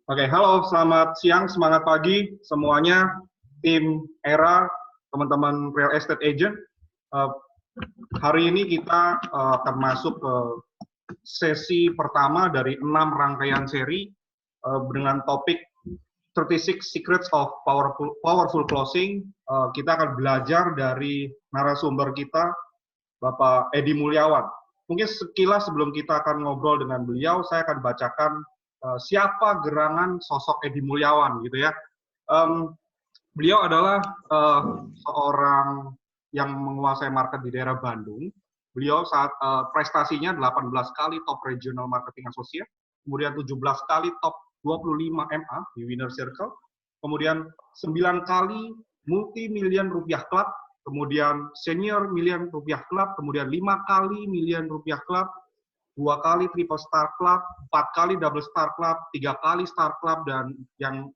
Oke, halo, selamat siang, semangat pagi semuanya, tim ERA, teman-teman real estate agent. Uh, Hari ini kita akan masuk ke sesi pertama dari 6 rangkaian seri dengan topik 36 Secrets of Powerful Closing. Kita akan belajar dari narasumber kita, Bapak Edi Mulyawan. Mungkin sekilas sebelum kita akan ngobrol dengan beliau, saya akan bacakan siapa gerangan sosok Edi Mulyawan gitu ya. Beliau adalah seorang yang menguasai market di daerah Bandung. Beliau saat prestasinya 18 kali top regional marketing associate, kemudian 17 kali top 25 MA di Winner Circle, kemudian 9 kali multi-million rupiah club, kemudian senior million rupiah club, kemudian 5 kali million rupiah club, 2 kali triple star club, 4 kali double star club, 3 kali star club, dan yang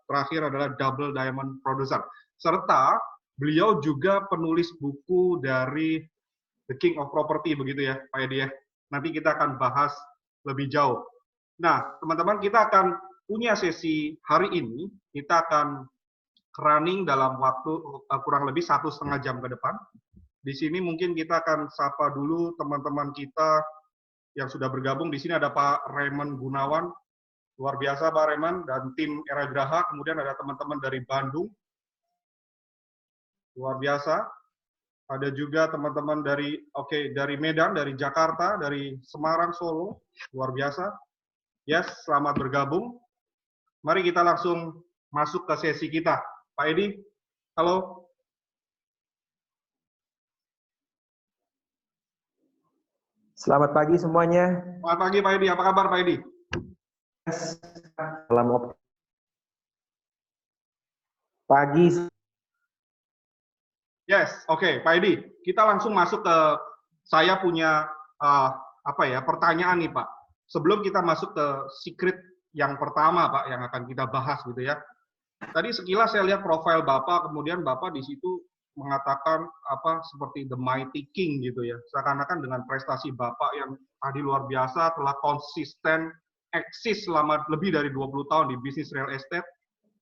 terakhir adalah double diamond producer. Serta beliau juga penulis buku dari The King of Property, begitu ya Pak Edi ya. Nanti kita akan bahas lebih jauh. Nah, teman-teman, kita akan punya sesi hari ini, kita akan running dalam waktu kurang lebih 1,5 jam ke depan. Di sini mungkin kita akan sapa dulu teman-teman kita yang sudah bergabung. Di sini ada Pak Raymond Gunawan, luar biasa Pak Raymond, dan tim Era Graha. Kemudian ada teman-teman dari Bandung, luar biasa. Ada juga teman-teman dari dari Medan, dari Jakarta, dari Semarang, Solo, luar biasa. Yes, selamat bergabung. Mari kita langsung masuk ke sesi kita. Pak Edi, halo. Selamat pagi semuanya. Selamat pagi Pak Edi, apa kabar Pak Edi? Salam pagi. Yes, oke, Pak Edi. Kita langsung masuk ke, saya punya pertanyaan nih Pak. Sebelum kita masuk ke secret yang pertama Pak, yang akan kita bahas gitu ya. Tadi sekilas saya lihat profil Bapak, kemudian Bapak di situ mengatakan seperti the mighty king gitu ya. Seakan-akan dengan prestasi Bapak yang tadi luar biasa, telah konsisten eksis selama lebih dari 20 tahun di bisnis real estate,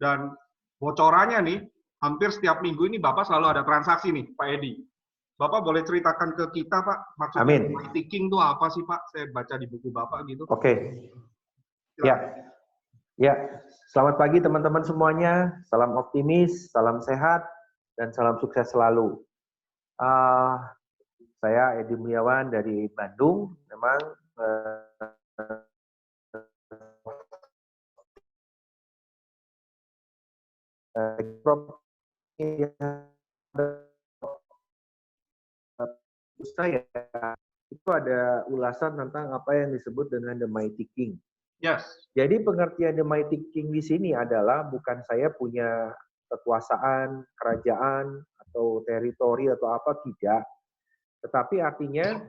dan bocorannya nih, hampir setiap minggu ini Bapak selalu ada transaksi nih, Pak Edi. Bapak boleh ceritakan ke kita, Pak, maksudnya Amin. mighty king itu apa sih, Pak? Saya baca di buku Bapak gitu. Oke. Ya. Selamat pagi teman-teman semuanya. Salam optimis, salam sehat, dan salam sukses selalu. Saya Edi Mulyawan dari Bandung. Memang saya itu ada ulasan tentang apa yang disebut dengan the mighty king. Yes. Jadi pengertian the mighty king di sini adalah bukan saya punya kekuasaan, kerajaan, atau teritori atau apa, tidak. Tetapi artinya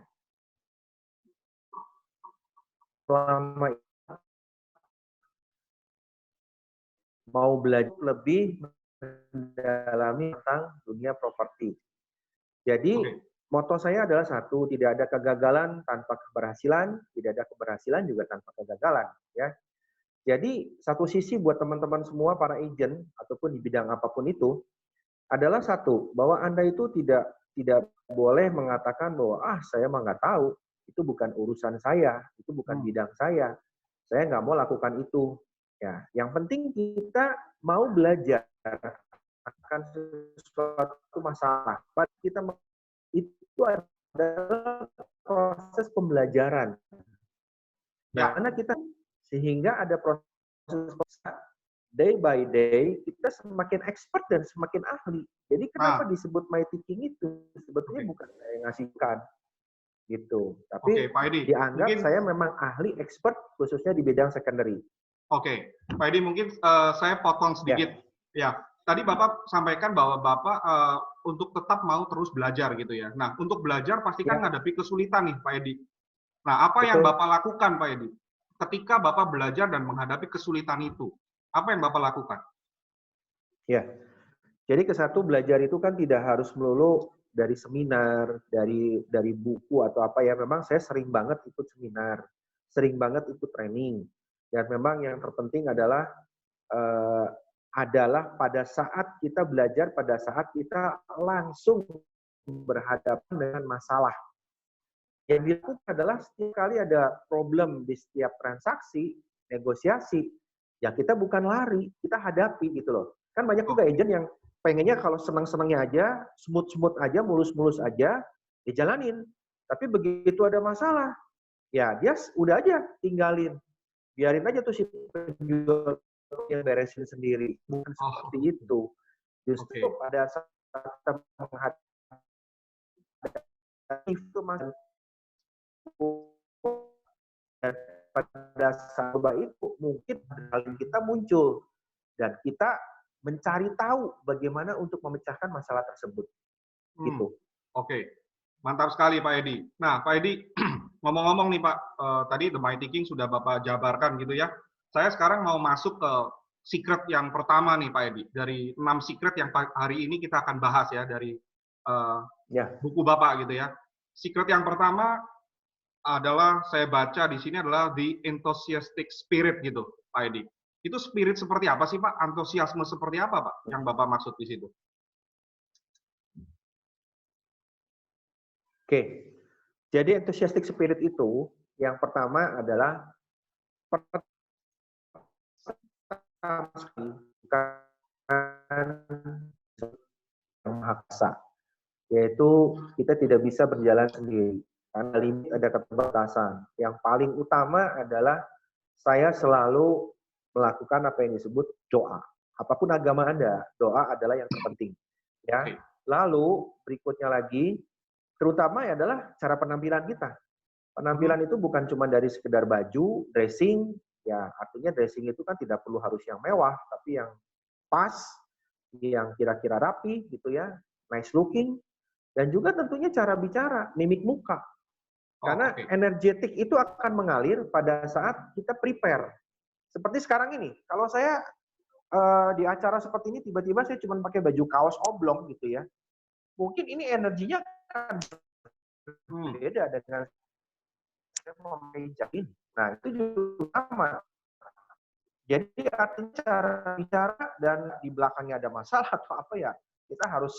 selama mau belajar lebih mendalami tentang dunia properti. Jadi moto saya adalah satu, tidak ada kegagalan tanpa keberhasilan, tidak ada keberhasilan juga tanpa kegagalan, ya. Jadi satu sisi buat teman-teman semua para agent ataupun di bidang apapun itu adalah satu, bahwa Anda itu tidak boleh mengatakan bahwa saya mah nggak tahu, itu bukan urusan saya, itu bukan bidang saya nggak mau lakukan itu. Ya, yang penting kita mau belajar akan sesuatu masalah. Kita itu adalah proses pembelajaran. Nah, karena kita sehingga ada proses day by day kita semakin expert dan semakin ahli. Jadi kenapa disebut mighty king itu? Sebetulnya bukan saya ngasihkan gitu, tapi Pak Edi, dianggap saya memang ahli expert khususnya di bidang secondary. Oke, Pak Edi, mungkin saya potong sedikit. Ya, tadi Bapak sampaikan bahwa Bapak untuk tetap mau terus belajar gitu ya. Nah, untuk belajar pasti kan menghadapi kesulitan nih, Pak Edi. Nah, apa yang Bapak lakukan, Pak Edi? Ketika Bapak belajar dan menghadapi kesulitan itu, apa yang Bapak lakukan? Ya, jadi kesatu belajar itu kan tidak harus melulu dari seminar, dari buku atau apa ya. Memang saya sering banget ikut seminar, sering banget ikut training. Dan memang yang terpenting adalah pada saat kita belajar, pada saat kita langsung berhadapan dengan masalah. Yang dilakukan adalah setiap kali ada problem di setiap transaksi, negosiasi, ya kita bukan lari, kita hadapi gitu loh. Kan banyak juga agent yang pengennya kalau senang-senangnya aja, smooth-smooth aja, mulus-mulus aja, dijalanin. Tapi begitu ada masalah, ya dia udah aja tinggalin. Biarin aja tuh si penjual yang beresin sendiri. Bukan seperti itu. Justru pada saat kita menghadapi itu dan pada saat itu mungkin adrenalin kita muncul dan kita mencari tahu bagaimana untuk memecahkan masalah tersebut. Gitu. Oke. Mantap sekali Pak Edi. Nah, Pak Edi, ngomong-ngomong nih Pak, tadi The Mighty King sudah Bapak jabarkan gitu ya. Saya sekarang mau masuk ke secret yang pertama nih Pak Edi. Dari 6 secret yang hari ini kita akan bahas ya dari buku Bapak gitu ya. Secret yang pertama adalah saya baca di sini adalah the enthusiastic spirit gitu, Pak Edi. Itu spirit seperti apa sih Pak? Antusiasme seperti apa Pak yang Bapak maksud di situ? Oke, jadi enthusiastic spirit itu yang pertama adalah yaitu kita tidak bisa berjalan sendiri karena limit ada keterbatasan. Yang paling utama adalah saya selalu melakukan apa yang disebut doa. Apapun agama Anda, doa adalah yang terpenting. Ya. Lalu berikutnya lagi, terutama adalah cara penampilan kita. Penampilan itu bukan cuma dari sekedar baju, dressing, ya artinya dressing itu kan tidak perlu harus yang mewah, tapi yang pas, yang kira-kira rapi gitu ya, nice looking, dan juga tentunya cara bicara, mimik muka. Karena energetik itu akan mengalir pada saat kita prepare. Seperti sekarang ini, kalau saya di acara seperti ini tiba-tiba saya cuma pakai baju kaos oblong gitu ya, mungkin ini energinya akan beda dengan meja ini. Nah, itu juga sama. Jadi artinya cara bicara dan di belakangnya ada masalah atau apa ya, kita harus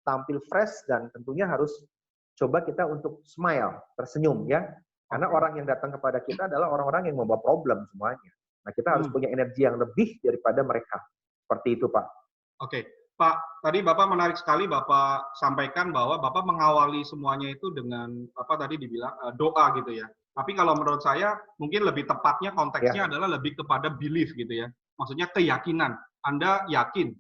tampil fresh dan tentunya harus coba kita untuk smile, tersenyum ya. Karena orang yang datang kepada kita adalah orang-orang yang membawa problem semuanya. Nah, kita harus punya energi yang lebih daripada mereka. Seperti itu, Pak. Oke. Pak, tadi Bapak menarik sekali Bapak sampaikan bahwa Bapak mengawali semuanya itu dengan apa tadi dibilang doa gitu ya. Tapi kalau menurut saya mungkin lebih tepatnya konteksnya adalah lebih kepada belief gitu ya. Maksudnya keyakinan. Anda yakin.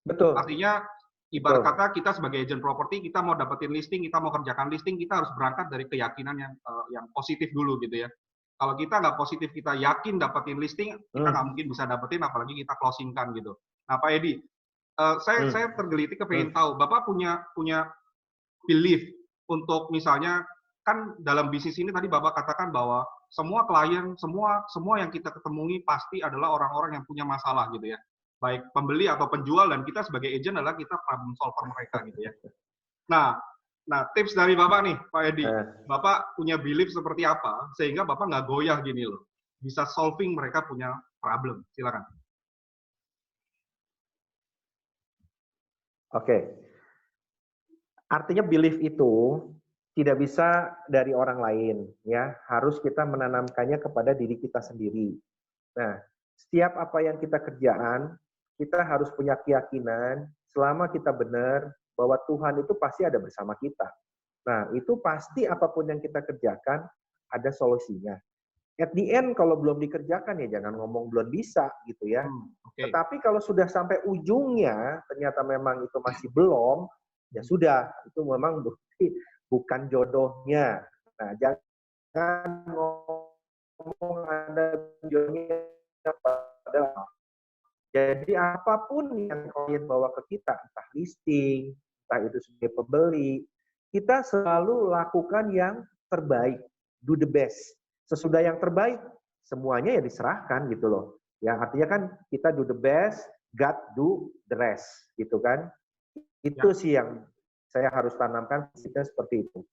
Betul. Artinya ibarat kata kita sebagai agent properti, kita mau dapetin listing, kita mau kerjakan listing, kita harus berangkat dari keyakinan yang positif dulu gitu ya. Kalau kita nggak positif, kita yakin dapetin listing, kita nggak mungkin bisa dapetin, apalagi kita closingkan gitu. Nah, Pak Edi, saya tergelitik kepengen tahu, Bapak punya belief untuk misalnya, kan dalam bisnis ini tadi Bapak katakan bahwa semua klien, semua yang kita ketemui pasti adalah orang-orang yang punya masalah gitu ya. Baik pembeli atau penjual, dan kita sebagai agent adalah kita problem solver mereka gitu ya. Nah, tips dari Bapak nih, Pak Edi, Bapak punya belief seperti apa sehingga Bapak nggak goyah gini loh, bisa solving mereka punya problem. Silakan. Oke. Artinya belief itu tidak bisa dari orang lain, ya. Harus kita menanamkannya kepada diri kita sendiri. Nah, setiap apa yang kita kerjaan, kita harus punya keyakinan selama kita benar bahwa Tuhan itu pasti ada bersama kita. Nah, itu pasti apapun yang kita kerjakan ada solusinya. At the end kalau belum dikerjakan ya jangan ngomong belum bisa gitu ya. Tetapi kalau sudah sampai ujungnya ternyata memang itu masih belum, ya sudah, itu memang bukan jodohnya. Nah, jangan ngomong ada jodohnya padahal. Jadi apapun yang klien bawa ke kita, entah listing, entah itu sebagai pembeli, kita selalu lakukan yang terbaik, do the best. Sesudah yang terbaik, semuanya ya diserahkan gitu loh. Ya artinya kan kita do the best, God do the rest, gitu kan. Itu sih yang saya harus tanamkan, kita seperti itu.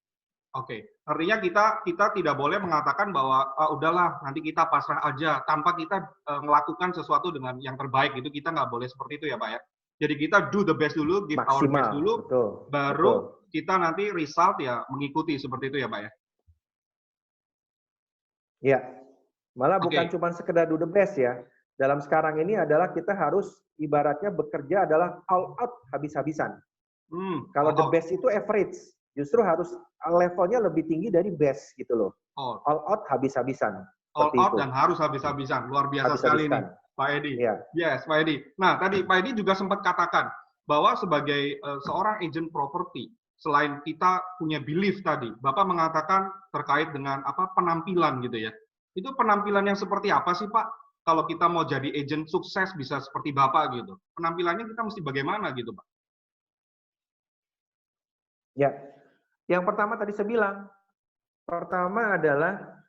Oke, artinya kita tidak boleh mengatakan bahwa udahlah nanti kita pasrah aja tanpa kita melakukan sesuatu dengan yang terbaik itu kita nggak boleh seperti itu ya Pak ya. Jadi kita do the best dulu, give our best Maksimal, dulu, betul, baru betul. kita nanti result ya mengikuti seperti itu ya Pak ya. Ya, malah bukan Oke, cuma sekedar do the best ya. Dalam sekarang ini adalah kita harus ibaratnya bekerja adalah all out habis-habisan. Kalau all the out, best itu average, justru harus levelnya lebih tinggi dari best gitu loh. all, All out habis-habisan, all seperti out itu. dan harus habis-habisan. Luar biasa sekali nih Habis-habiskan. Pak Edi. Ya, Yes, Pak Edi. Nah, tadi Pak Edi juga sempat katakan bahwa sebagai seorang agent properti, selain kita punya belief tadi, Bapak mengatakan terkait dengan apa penampilan gitu ya. Itu penampilan yang seperti apa sih Pak? Kalau kita mau jadi agent sukses bisa seperti Bapak gitu. Penampilannya kita mesti bagaimana gitu Pak? ya. Yang pertama tadi saya bilang, pertama adalah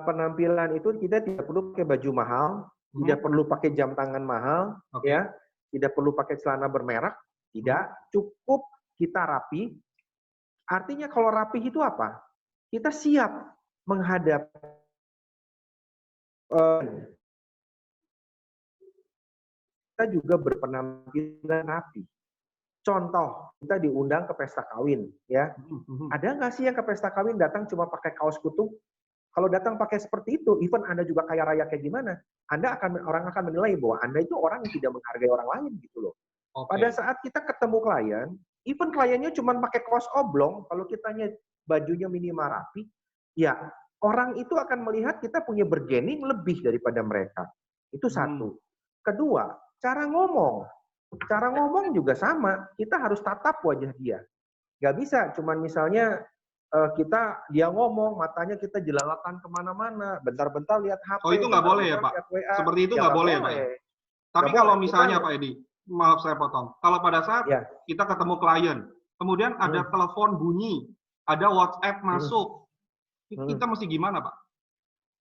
penampilan itu kita tidak perlu pakai baju mahal, tidak perlu pakai jam tangan mahal, Oke. ya, tidak perlu pakai celana bermerek, tidak, cukup kita rapi. Artinya kalau rapi itu apa? Kita siap menghadap kita juga berpenampilan rapi. Contoh, kita diundang ke pesta kawin, ya. Ada nggak sih yang ke pesta kawin datang cuma pakai kaos kutung? Kalau datang pakai seperti itu, even Anda juga kaya raya kayak gimana, orang akan menilai bahwa Anda itu orang yang tidak menghargai orang lain gitu loh. Pada Oke. saat kita ketemu klien, even kliennya cuma pakai kaos oblong, kalau kitanya bajunya minimal rapi, ya orang itu akan melihat kita punya bargaining lebih daripada mereka. Itu satu. Kedua, cara ngomong. Cara ngomong juga sama, kita harus tatap wajah dia. Nggak bisa, cuman misalnya dia ngomong, matanya kita jelalatan kemana-mana, bentar-bentar lihat Oh HP, itu nggak boleh ya bentar-bentar Pak? lihat WA, Seperti itu ya nggak nggak boleh ya Pak ya? boleh. Tapi Nggak kalau boleh. Kita, misalnya Pak Edi, maaf saya potong, kalau pada saat ya, kita ketemu klien, kemudian ada telepon bunyi, ada WhatsApp masuk, kita mesti gimana Pak?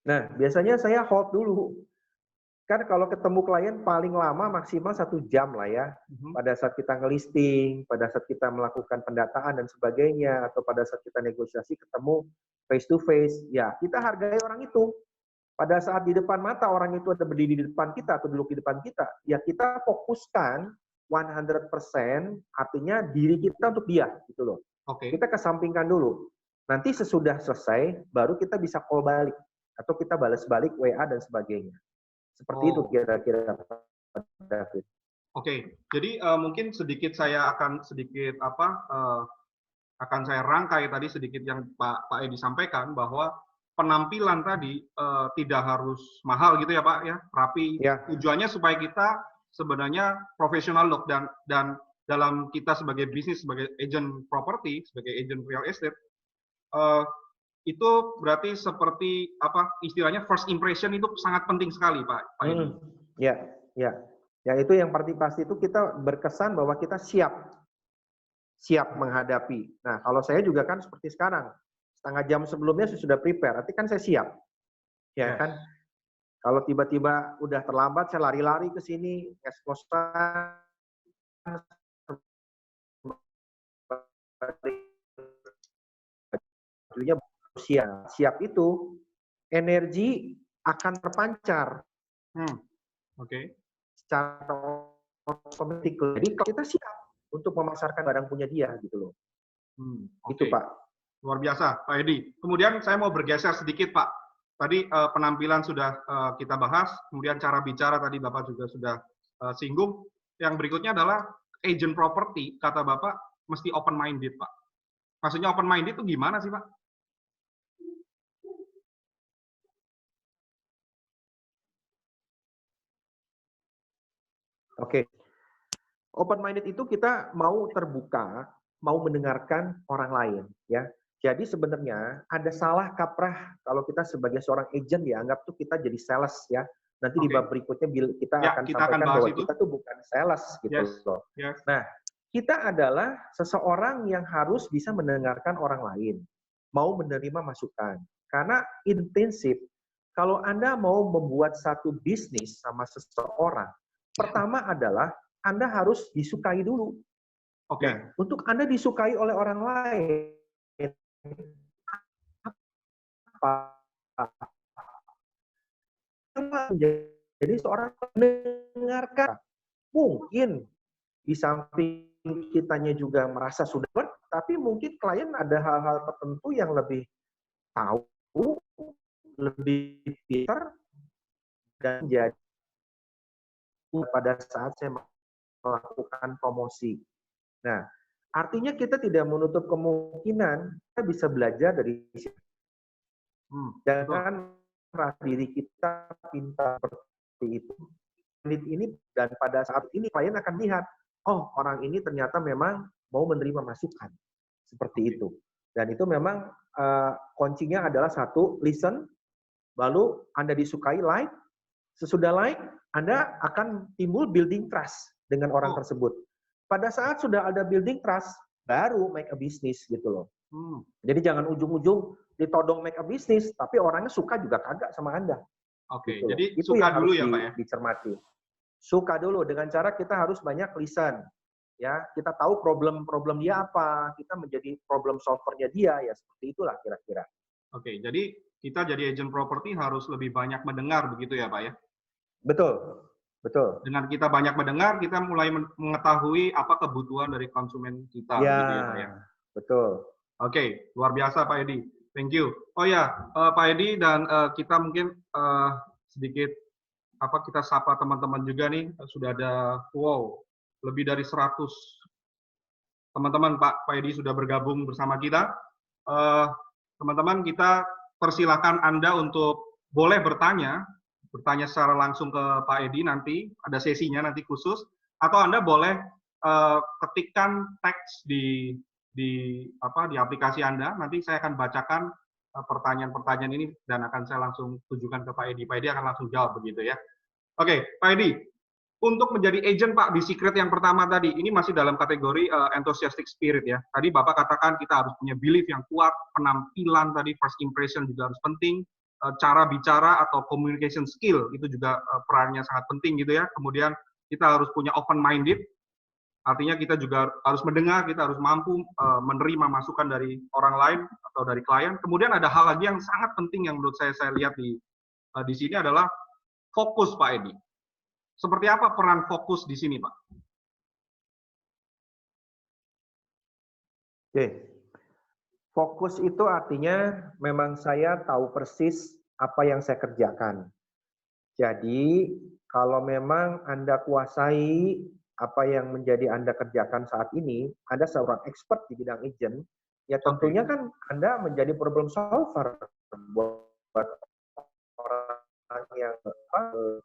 Nah, biasanya saya hold dulu. Kan kalau ketemu klien paling lama maksimal 1 jam lah ya. Pada saat kita ngelisting, pada saat kita melakukan pendataan dan sebagainya, atau pada saat kita negosiasi ketemu face to face, ya kita hargai orang itu. Pada saat di depan mata orang itu ada berdiri di depan kita atau duduk di depan kita, ya kita fokuskan 100%, artinya diri kita untuk dia gitu loh. Oke. Kita kesampingkan dulu. Nanti sesudah selesai, baru kita bisa call balik atau kita balas balik WA dan sebagainya. Seperti itu kira-kira, David. Oke, jadi mungkin sedikit saya akan sedikit akan saya rangkai tadi sedikit yang Pak Edi sampaikan bahwa penampilan tadi tidak harus mahal gitu ya Pak ya, rapi. Ya. Tujuannya supaya kita sebenarnya profesional look dan dalam kita sebagai bisnis, sebagai agent properti, sebagai agent real estate, itu berarti seperti apa istilahnya first impression itu sangat penting sekali Pak Edi. Ya, ya. Ya itu yang pasti itu kita berkesan bahwa kita siap menghadapi. Nah, kalau saya juga kan seperti sekarang, setengah jam sebelumnya saya sudah prepare, arti kan saya siap. Ya kan? Kalau tiba-tiba udah terlambat, saya lari-lari ke sini, ngos-ngosan, siap itu, energi akan terpancar. Oke. Secara otomatis. Jadi kita siap untuk memasarkan barang punya dia gitu loh. Itu Pak. Luar biasa Pak Edi. Kemudian saya mau bergeser sedikit Pak. Tadi penampilan sudah kita bahas, kemudian cara bicara tadi Bapak juga sudah singgung. Yang berikutnya adalah agent property, kata Bapak mesti open minded Pak. Maksudnya open minded itu gimana sih Pak? Oke. Open minded itu kita mau terbuka, mau mendengarkan orang lain, ya. Jadi sebenarnya ada salah kaprah kalau kita sebagai seorang agent ya, anggap tuh kita jadi sales ya. Nanti di bab berikutnya kita akan sampaikan bahwa kita tuh bukan sales gitu loh. Nah, kita adalah seseorang yang harus bisa mendengarkan orang lain, mau menerima masukan. Karena intensif, kalau Anda mau membuat satu bisnis sama seseorang, pertama adalah Anda harus disukai dulu. Nah, untuk Anda disukai oleh orang lain, apa jadi seorang mendengarkan. Mungkin di samping kitanya juga merasa sudah tapi mungkin klien ada hal-hal tertentu yang lebih tahu, lebih pintar, dan jadi pada saat saya melakukan promosi. Nah, artinya kita tidak menutup kemungkinan kita bisa belajar dari sini. Jangan merasa diri kita pintar seperti itu. Ini dan pada saat ini klien akan lihat, oh orang ini ternyata memang mau menerima masukan seperti itu. Dan itu memang kuncinya adalah satu, listen, lalu Anda disukai, like, sesudah like Anda akan timbul building trust dengan orang tersebut. Pada saat sudah ada building trust, baru make a business gitu loh. Jadi jangan ujung-ujung ditodong make a business, tapi orangnya suka juga kagak sama Anda. Oke, Gitu jadi itu suka yang dulu harus ya Pak ya? dicermati. Suka dulu dengan cara kita harus banyak listen. Ya, kita tahu problem dia apa, kita menjadi problem solvernya dia, ya seperti itulah kira-kira. Oke, jadi kita jadi agent properti harus lebih banyak mendengar begitu ya Pak ya? Betul, betul. Dengan kita banyak mendengar, kita mulai mengetahui apa kebutuhan dari konsumen kita, Ya, gitu ya Pak ya? betul. Oke, luar biasa Pak Edi. Thank you. Oh ya, Pak Edi dan kita mungkin sedikit kita sapa teman-teman juga nih, sudah ada lebih dari 100 teman-teman Pak Edi sudah bergabung bersama kita. Teman-teman, kita persilakan Anda untuk boleh bertanya secara langsung ke Pak Edi nanti, ada sesinya nanti khusus, atau Anda boleh ketikkan teks di aplikasi Anda, nanti saya akan bacakan pertanyaan-pertanyaan ini dan akan saya langsung tujukan ke Pak Edi. Pak Edi akan langsung jawab begitu ya. Oke, Pak Edi, untuk menjadi agent Pak di Secret yang pertama tadi, ini masih dalam kategori enthusiastic spirit ya. Tadi Bapak katakan kita harus punya belief yang kuat, penampilan tadi, first impression juga harus penting, cara bicara atau communication skill itu juga perannya sangat penting gitu ya. Kemudian kita harus punya open minded, artinya kita juga harus mendengar, kita harus mampu menerima masukan dari orang lain atau dari klien. Kemudian ada hal lagi yang sangat penting yang menurut saya lihat di sini adalah fokus Pak Edi. Seperti apa peran fokus di sini Pak? Oke. Fokus itu artinya memang saya tahu persis apa yang saya kerjakan. Jadi kalau memang Anda kuasai apa yang menjadi Anda kerjakan saat ini, Anda seorang expert di bidang agent, ya tentunya kan Anda menjadi problem solver buat orang yang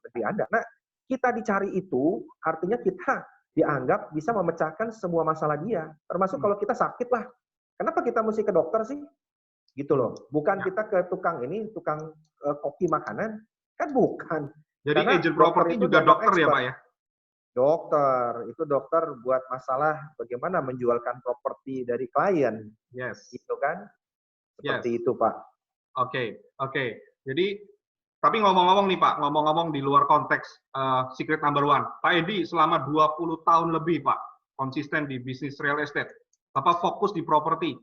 lebih Anda. Nah, kita dicari itu artinya kita dianggap bisa memecahkan semua masalah dia. Termasuk kalau kita sakit lah. Kenapa kita mesti ke dokter sih? Gitu loh. Bukan kita ke tukang koki makanan. Kan bukan. Jadi karena agent property juga dokter ya Pak ya? Dokter, itu dokter buat masalah bagaimana menjualkan properti dari klien. Yes. Gitu kan? Seperti itu Pak. Oke. Jadi, tapi ngomong-ngomong nih Pak, ngomong-ngomong di luar konteks Secret Number One, Pak Edi selama 20 tahun lebih Pak, konsisten di bisnis real estate. Bapak fokus di properti.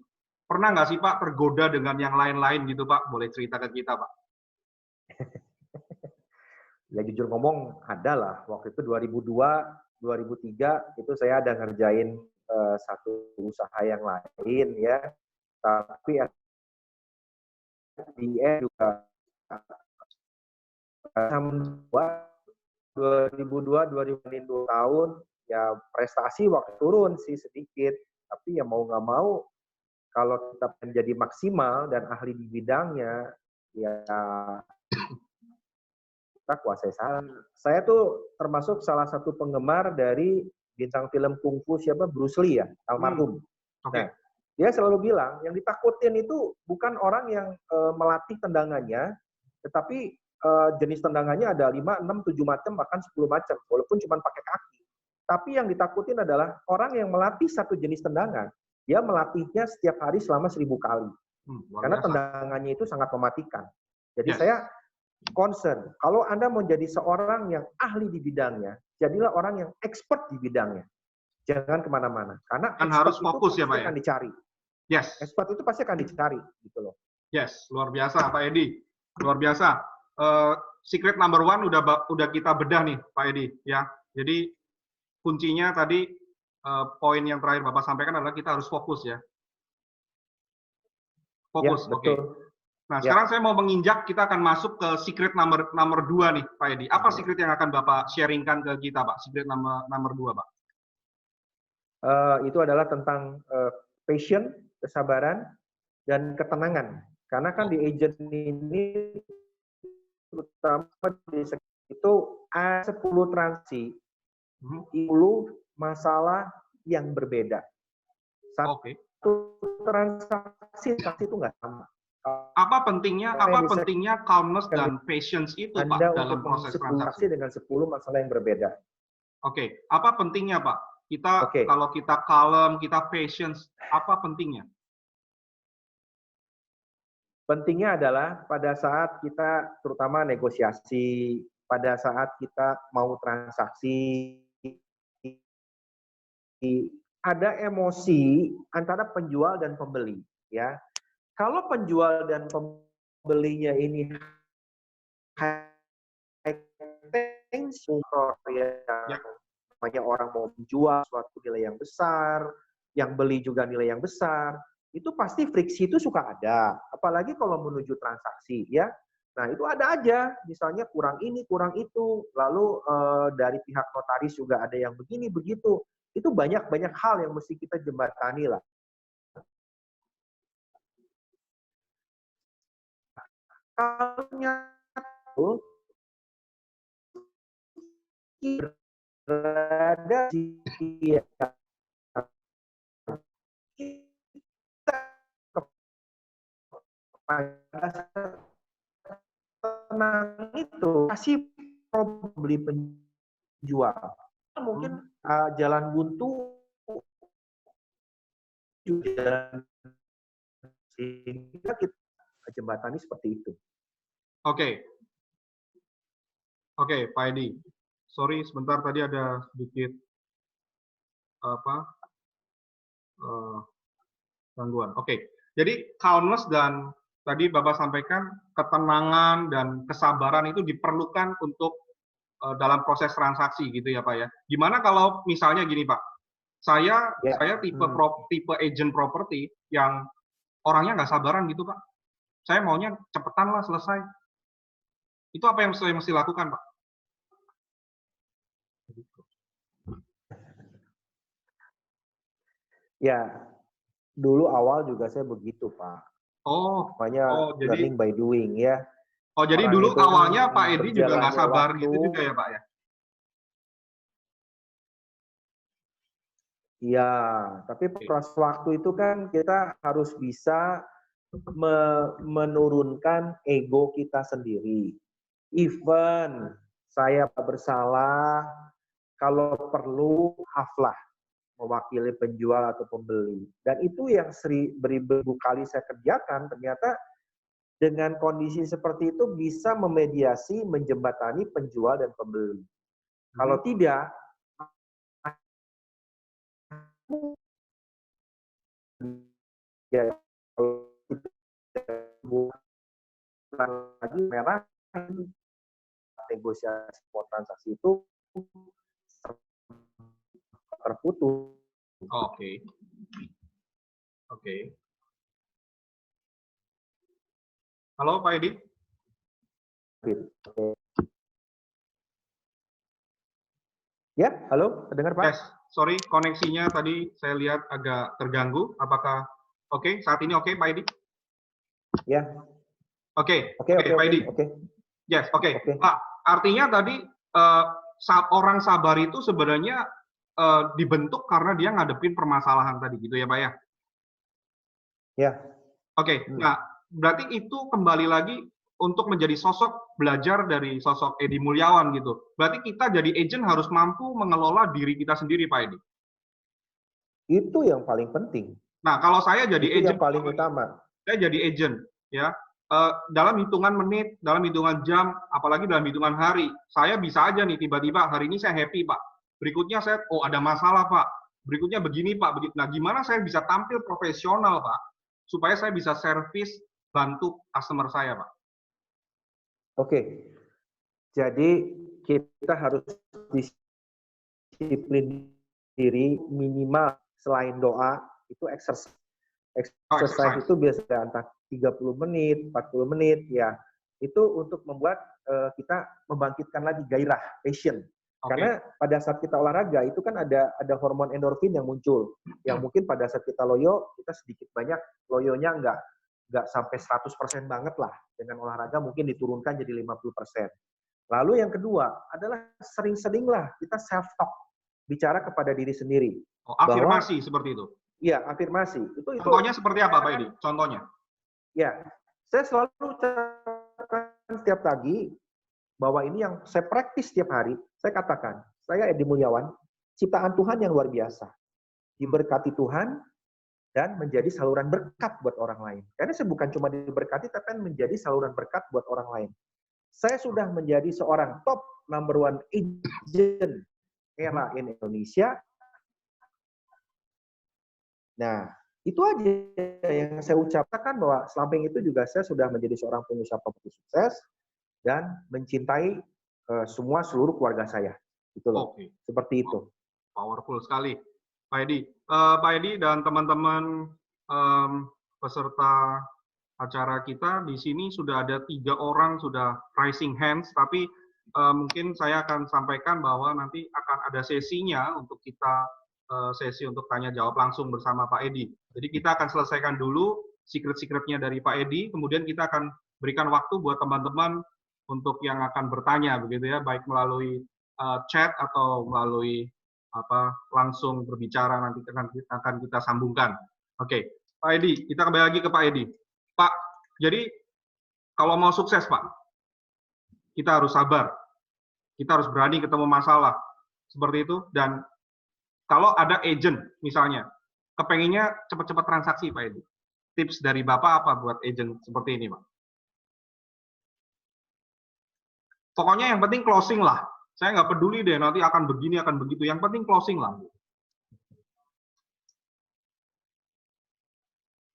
Pernah nggak sih Pak tergoda dengan yang lain-lain gitu Pak? Boleh cerita ke kita Pak. Ya jujur ngomong ada lah. Waktu itu 2002, 2003 itu saya ada ngerjain satu usaha yang lain ya. Tapi di juga 2002 tahun ya prestasi waktu turun sih sedikit. Tapi ya mau nggak mau kalau kita menjadi maksimal dan ahli di bidangnya ya kita kuasai saya tuh termasuk salah satu penggemar dari bintang film kungfu siapa Bruce Lee ya, almarhum. Nah, dia selalu bilang yang ditakutin itu bukan orang yang melatih tendangannya, tetapi jenis tendangannya ada 5, 6, 7 macam bahkan 10 macam walaupun cuma pakai kaki. Tapi yang ditakutin adalah orang yang melatih satu jenis tendangan, dia melatihnya setiap hari selama 1000 kali. Karena tendangannya itu sangat mematikan. Jadi saya concern, kalau Anda mau jadi seorang yang ahli di bidangnya, jadilah orang yang expert di bidangnya. Jangan kemana-mana. Karena kan harus fokus ya Pak ya? Akan dicari. Yes. Expert itu pasti akan dicari gitu loh. Yes, luar biasa Pak Edi. Luar biasa. Secret number one udah kita bedah nih Pak Edi ya. Jadi kuncinya tadi poin yang terakhir Bapak sampaikan adalah kita harus fokus ya. Fokus, ya, oke. Nah, sekarang saya mau menginjak, kita akan masuk ke secret nomor 2 nih, Pak Edi. Apa secret yang akan Bapak sharingkan ke kita, Pak? Secret nomor 2, Pak. Itu adalah tentang passion, kesabaran, dan ketenangan. Karena kan di agent ini, terutama di itu ada 10 transaksi, 10 masalah yang berbeda. Satu transaksi itu nggak sama. Apa pentingnya calmness dan patience itu, Pak, dalam proses transaksi dengan 10 masalah yang berbeda? Oke, apa pentingnya, Pak? Kalau kita calm, kita patience, apa pentingnya? Pentingnya adalah pada saat kita terutama negosiasi, pada saat kita mau transaksi, ada emosi antara penjual dan pembeli, ya. Kalau penjual dan pembelinya ini high tension, namanya orang mau menjual suatu nilai yang besar, yang beli juga nilai yang besar, itu pasti friksi itu suka ada. Apalagi kalau menuju transaksi, ya. Nah, itu ada aja, misalnya kurang ini, kurang itu, lalu dari pihak notaris juga ada yang begini, begitu. Itu banyak hal yang mesti kita jembatani lah. Kalau berada di kita tenang itu kasih beli penjual mungkin jalan buntu juga sehingga kita jembatani seperti itu. Oke, Pak Edi. Sorry, sebentar tadi ada sedikit gangguan. Oke, jadi calmness dan tadi Bapak sampaikan ketenangan dan kesabaran itu diperlukan untuk dalam proses transaksi gitu ya Pak ya. Gimana kalau misalnya gini Pak, saya tipe agent property yang orangnya nggak sabaran gitu Pak. Saya maunya cepetan lah selesai. Itu apa yang saya mesti lakukan Pak? Ya, dulu awal juga saya begitu Pak. Jadi learning by doing ya. Oh, jadi dulu awalnya Pak Edi juga nggak sabar gitu juga ya Pak ya? Iya, tapi proses waktu itu kan kita harus bisa menurunkan ego kita sendiri. Even saya bersalah, kalau perlu haflah mewakili penjual atau pembeli. Dan itu yang beribu kali saya kerjakan, ternyata dengan kondisi seperti itu bisa memediasi, menjembatani penjual dan pembeli. Kalau tidak, ya lagi merah negosiasi transaksi itu terputus. Oke. Halo Pak Edi. Ya, halo, dengar Pak? Yes, sorry, koneksinya tadi saya lihat agak terganggu. Apakah saat ini oke Pak Edi? Ya. Oke, Pak Edi. Yes, Pak, artinya tadi orang sabar itu sebenarnya dibentuk karena dia ngadepin permasalahan tadi gitu ya Pak ya? Ya. Nah berarti itu kembali lagi untuk menjadi sosok belajar dari sosok Edi Mulyawan gitu. Berarti kita jadi agent harus mampu mengelola diri kita sendiri Pak Edi. Itu yang paling penting. Nah kalau saya jadi agent, yang paling utama. Saya jadi agent ya. Dalam hitungan menit, dalam hitungan jam, apalagi dalam hitungan hari, saya bisa aja nih tiba-tiba hari ini saya happy Pak. Berikutnya saya, ada masalah Pak. berikutnya begini Pak, begitu. Nah, gimana saya bisa tampil profesional Pak, supaya saya bisa servis bantu customer saya Pak? Oke, jadi kita harus disiplin diri minimal selain doa itu exercise. Exercise itu biasanya antara 30 menit, 40 menit ya. Itu untuk membuat kita membangkitkan lagi gairah, passion. Karena pada saat kita olahraga itu kan ada hormon endorfin yang muncul. Yang mungkin pada saat kita loyo, kita sedikit banyak loyonya nggak sampai 100% banget lah. Dengan olahraga mungkin diturunkan jadi 50%. Lalu yang kedua adalah sering-seringlah kita self-talk, bicara kepada diri sendiri. Oh, afirmasi bahwa, seperti itu? Iya, afirmasi. Contohnya seperti apa Pak Edi? Contohnya? Ya, saya selalu ucapkan setiap pagi bahwa ini yang saya praktis setiap hari. Saya katakan, saya Edi Mulyawan, ciptaan Tuhan yang luar biasa. Diberkati Tuhan dan menjadi saluran berkat buat orang lain. Karena saya bukan cuma diberkati, tapi menjadi saluran berkat buat orang lain. Saya sudah menjadi seorang top number one agent era in Indonesia. Nah, itu aja yang saya ucapkan, bahwa samping itu juga saya sudah menjadi seorang pengusaha properti sukses dan mencintai seluruh keluarga saya. Gitu loh. Seperti itu. Powerful sekali, Pak Edi. Pak Edi dan teman-teman peserta acara kita di sini sudah ada 3 orang sudah raising hands, tapi mungkin saya akan sampaikan bahwa nanti akan ada sesinya untuk kita sesi untuk tanya jawab langsung bersama Pak Edi. Jadi kita akan selesaikan dulu secret-secretnya dari Pak Edi, kemudian kita akan berikan waktu buat teman-teman untuk yang akan bertanya begitu ya, baik melalui chat atau melalui langsung berbicara, nanti akan kita sambungkan. Oke, Pak Edi, kita kembali lagi ke Pak Edi. Pak, jadi kalau mau sukses Pak, kita harus sabar, kita harus berani ketemu masalah, seperti itu. Dan kalau ada agent misalnya, kepenginnya cepat-cepat transaksi Pak Edi, tips dari Bapak apa buat agent seperti ini Pak? Pokoknya yang penting closing lah. Saya nggak peduli deh nanti akan begini, akan begitu. Yang penting closing lah.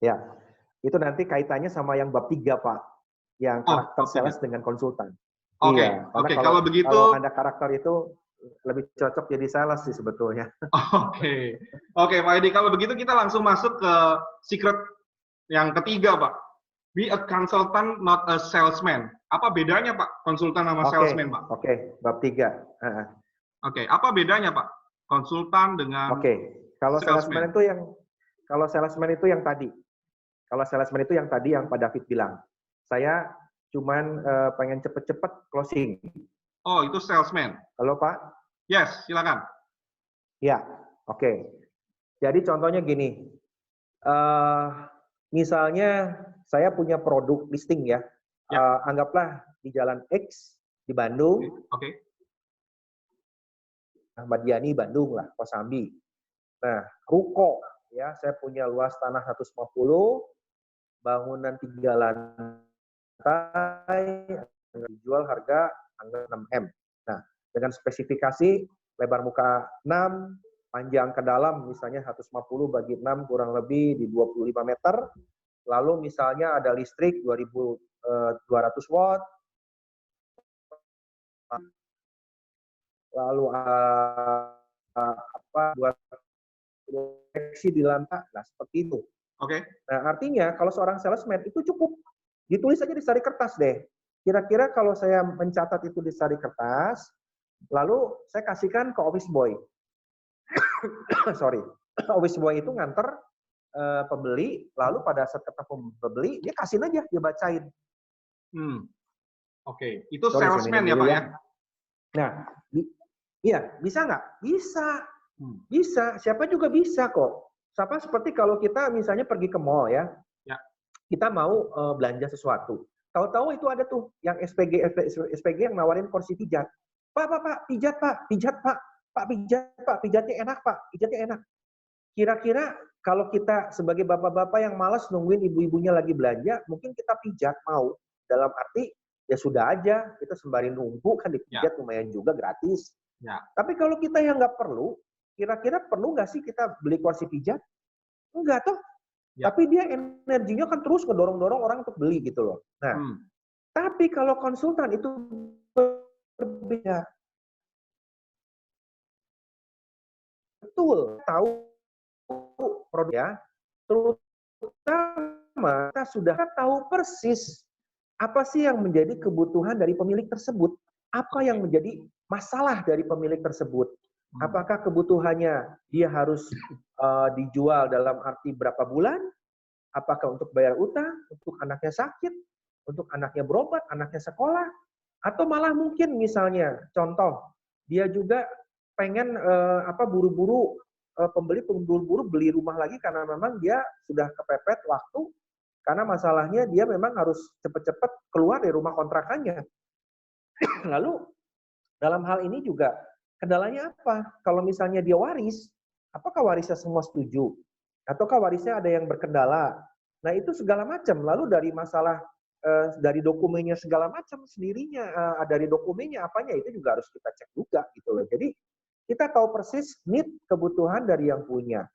Ya, itu nanti kaitannya sama yang bab 3, Pak. Yang karakter sales dengan konsultan. Iya, karena kalau begitu, kalau Anda karakter itu lebih cocok jadi sales sih sebetulnya. Oke, Pak Edi, kalau begitu kita langsung masuk ke secret yang ketiga, Pak. Be a consultant, not a salesman. Apa bedanya, Pak, konsultan sama salesman, Pak? Oke, bab 3. Oke, apa bedanya, Pak? Konsultan dengan kalau salesman itu yang tadi. Kalau salesman itu yang tadi yang Pak David bilang. Saya cuman pengen cepet-cepet closing. Oh, itu salesman. Halo, Pak? Yes, silakan. Ya, oke. Jadi contohnya gini. Misalnya saya punya produk listing ya. Anggaplah di Jalan X di Bandung. Ahmad Yani Bandung lah, Kosambi. Nah, ruko ya, saya punya luas tanah 150, bangunan 3 lantai, dijual harga 6M. Nah, dengan spesifikasi lebar muka 6, panjang ke dalam misalnya 150 bagi 6 kurang lebih di 25 meter. Lalu misalnya ada listrik 2200 watt. Lalu buat proyeksi di lantai, nah seperti itu. Nah, artinya kalau seorang salesman itu cukup ditulis aja di sari kertas deh. Kira-kira kalau saya mencatat itu di sari kertas, lalu saya kasihkan ke office boy. Office boy itu nganter pembeli, lalu pada saat ketemu pembeli, dia kasihin aja, dia bacain. Itu salesman ya Pak ya? Nah, iya, bisa nggak? Bisa. Bisa, siapa juga bisa kok. Sama seperti kalau kita misalnya pergi ke mall ya. Kita mau belanja sesuatu. Tahu-tahu itu ada tuh yang SPG yang nawarin kursi pijat. Pak, pijat Pak, pijat Pak. Pak, pijat Pak, pijatnya enak Pak, pijatnya enak. Kira-kira kalau kita sebagai bapak-bapak yang malas nungguin ibu-ibunya lagi belanja, mungkin kita pijat mau. Dalam arti, ya sudah aja, kita sembari nunggu kan dipijat lumayan juga gratis. Tapi kalau kita yang nggak perlu, kira-kira perlu nggak sih kita beli kursi pijat? Enggak toh. Ya. Tapi dia energinya kan terus ngedorong-dorong orang untuk beli gitu loh. Nah, tapi kalau konsultan itu berbeda. Betul, tahu produknya, terutama kita sudah tahu persis apa sih yang menjadi kebutuhan dari pemilik tersebut, apa yang menjadi masalah dari pemilik tersebut. Apakah kebutuhannya dia harus dijual dalam arti berapa bulan? Apakah untuk bayar utang, untuk anaknya sakit, untuk anaknya berobat, anaknya sekolah, atau malah mungkin misalnya contoh dia juga pengen buru-buru pembeli buru-buru beli rumah lagi karena memang dia sudah kepepet waktu karena masalahnya dia memang harus cepat-cepat keluar dari rumah kontrakannya. Lalu dalam hal ini juga kendalanya apa? Kalau misalnya dia waris, apakah warisnya semua setuju? Ataukah warisnya ada yang berkendala? Nah itu segala macam. Lalu dari masalah dari dokumennya segala macam sendirinya, dari dokumennya apanya itu juga harus kita cek juga gitu loh. Jadi kita tahu persis need kebutuhan dari yang punya.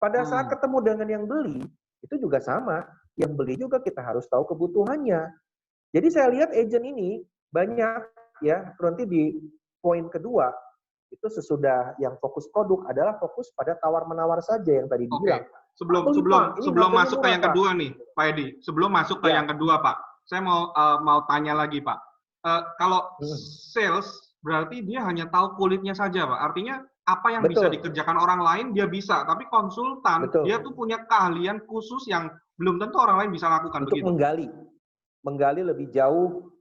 Pada saat ketemu dengan yang beli itu juga sama. Yang beli juga kita harus tahu kebutuhannya. Jadi saya lihat agent ini banyak ya nanti di poin kedua itu sesudah yang fokus produk adalah fokus pada tawar-menawar saja yang tadi dibilang. Sebelum masuk ke yang kedua nih, Pak Edi. Sebelum masuk ke yang kedua, Pak, saya mau tanya lagi, Pak. Kalau sales berarti dia hanya tahu kulitnya saja, Pak. Artinya apa yang bisa dikerjakan orang lain dia bisa, tapi konsultan dia tuh punya keahlian khusus yang belum tentu orang lain bisa lakukan. Untuk begitu. Menggali lebih jauh.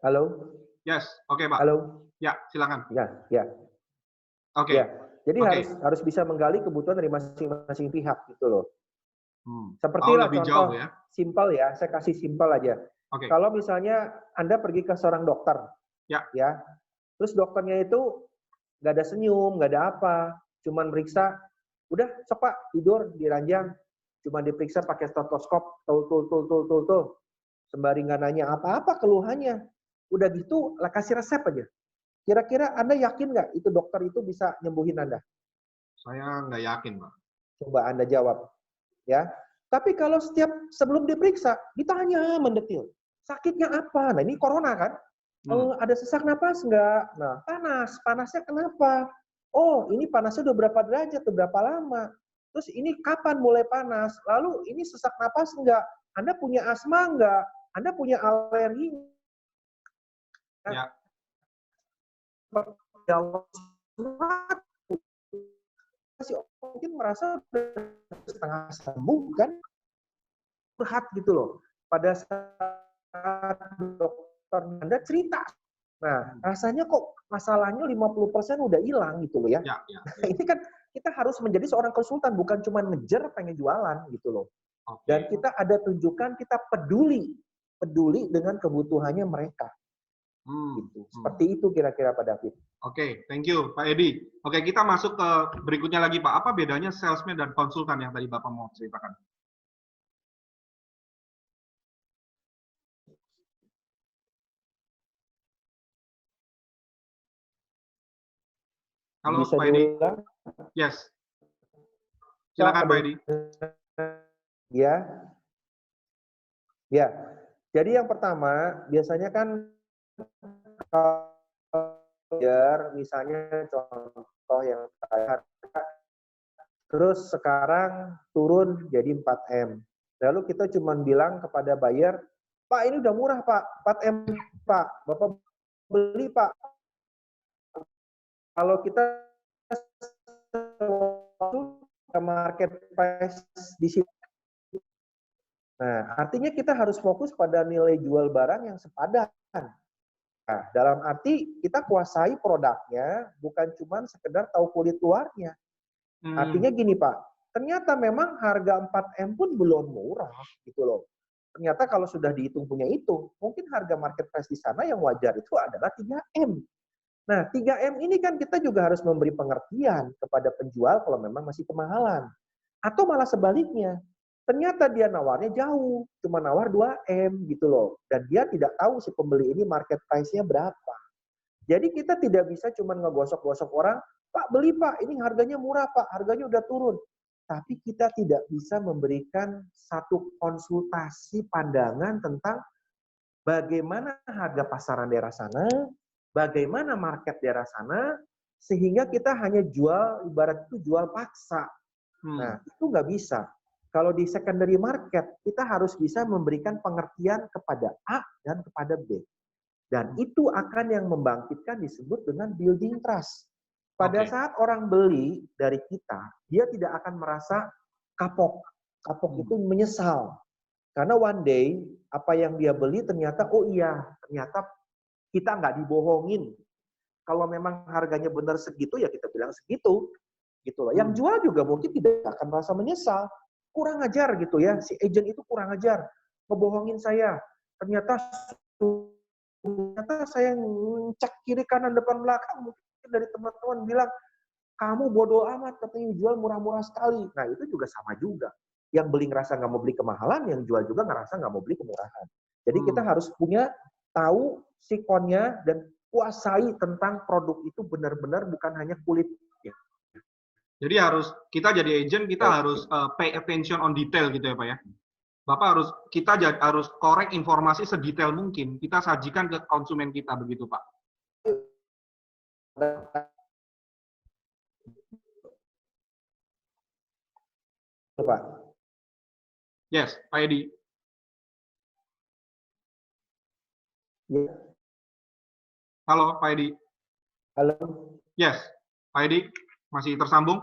Halo? Yes, oke, Pak. Halo? Ya, silakan. Ya. Oke. Ya. Jadi harus bisa menggali kebutuhan dari masing-masing pihak gitu loh. Seperti lah contoh jauh, ya? Simpel ya, saya kasih simpel aja. Kalau misalnya Anda pergi ke seorang dokter, ya, terus dokternya itu nggak ada senyum, nggak ada apa, cuman meriksa, udah sok Pak tidur di ranjang, cuma diperiksa pakai stetoskop, tuh, sembari nggak nanya apa-apa keluhannya, udah gitu lah kasih resep aja. Kira-kira Anda yakin nggak itu dokter itu bisa nyembuhin Anda? Saya nggak yakin, Pak. Coba Anda jawab. Ya. Tapi kalau sebelum diperiksa, ditanya mendetil. Sakitnya apa? Nah, ini corona kan? Ada sesak napas nggak? Nah, panasnya kenapa? Oh, ini panasnya udah berapa derajat, udah berapa lama? Terus ini kapan mulai panas? Lalu ini sesak napas nggak? Anda punya asma nggak? Anda punya alergi? Ya. Mungkin merasa setengah sembuh kan? Curhat gitu loh. Pada saat dokter Anda cerita, nah rasanya kok masalahnya 50% udah hilang gitu loh ya. Ya. Nah, ini kan kita harus menjadi seorang konsultan, bukan cuma ngejar pengen jualan gitu loh. Dan kita ada tunjukkan kita peduli dengan kebutuhannya mereka. Gitu. Seperti itu kira-kira Pak David. Oke, thank you Pak Edi. Oke, kita masuk ke berikutnya lagi Pak. Apa bedanya salesman dan konsultan yang tadi Bapak mau ceritakan? Halo Bisa Pak Edi. Diulang? Yes. Silakan Pak Edi. Ya. Jadi yang pertama biasanya kan misalnya contoh yang terus sekarang turun jadi 4M. Lalu kita cuma bilang kepada buyer, Pak ini udah murah Pak, 4M Pak, Bapak beli Pak. Kalau kita ke market price di situ. Nah, artinya kita harus fokus pada nilai jual barang yang sepadan. Nah, dalam arti kita kuasai produknya, bukan cuma sekedar tahu kulit luarnya. Artinya gini Pak, ternyata memang harga 4M pun belum murah gitu loh. Ternyata kalau sudah dihitung punya itu, mungkin harga market price di sana yang wajar itu adalah 3M. Nah, 3M ini kan kita juga harus memberi pengertian kepada penjual kalau memang masih kemahalan. Atau malah sebaliknya, Ternyata dia nawarnya jauh, cuma nawar 2M gitu loh. Dan dia tidak tahu si pembeli ini market price-nya berapa. Jadi kita tidak bisa cuma ngegosok-gosok orang, Pak beli Pak, ini harganya murah Pak, harganya udah turun. Tapi kita tidak bisa memberikan satu konsultasi pandangan tentang bagaimana harga pasaran daerah sana, bagaimana market daerah sana, sehingga kita hanya jual, ibarat itu jual paksa. Nah, itu nggak bisa. Kalau di secondary market, kita harus bisa memberikan pengertian kepada A dan kepada B. Dan itu akan yang membangkitkan disebut dengan building trust. Pada saat orang beli dari kita, dia tidak akan merasa kapok. Kapok itu menyesal. Karena one day, apa yang dia beli ternyata, oh iya, ternyata kita nggak dibohongin. Kalau memang harganya benar segitu, ya kita bilang segitu. Gitu loh. Yang jual juga mungkin tidak akan merasa menyesal. Kurang ajar gitu ya, si agent itu kurang ajar. Ngebohongin saya. Ternyata saya ngecek kiri kanan depan belakang, mungkin dari teman-teman bilang, kamu bodoh amat, katanya jual murah-murah sekali. Nah itu juga sama juga. Yang beli ngerasa nggak mau beli kemahalan, yang jual juga ngerasa nggak mau beli kemurahan. Jadi kita harus punya, tahu sikonnya, dan kuasai tentang produk itu benar-benar bukan hanya kulit. Jadi kita jadi agent, kita harus pay attention on detail gitu ya Pak ya. Bapak harus korek informasi sedetail mungkin, kita sajikan ke konsumen kita, begitu Pak. Pak. Yes, Pak Edi. Ya. Halo, Pak Edi. Halo. Yes, Pak Edi, masih tersambung?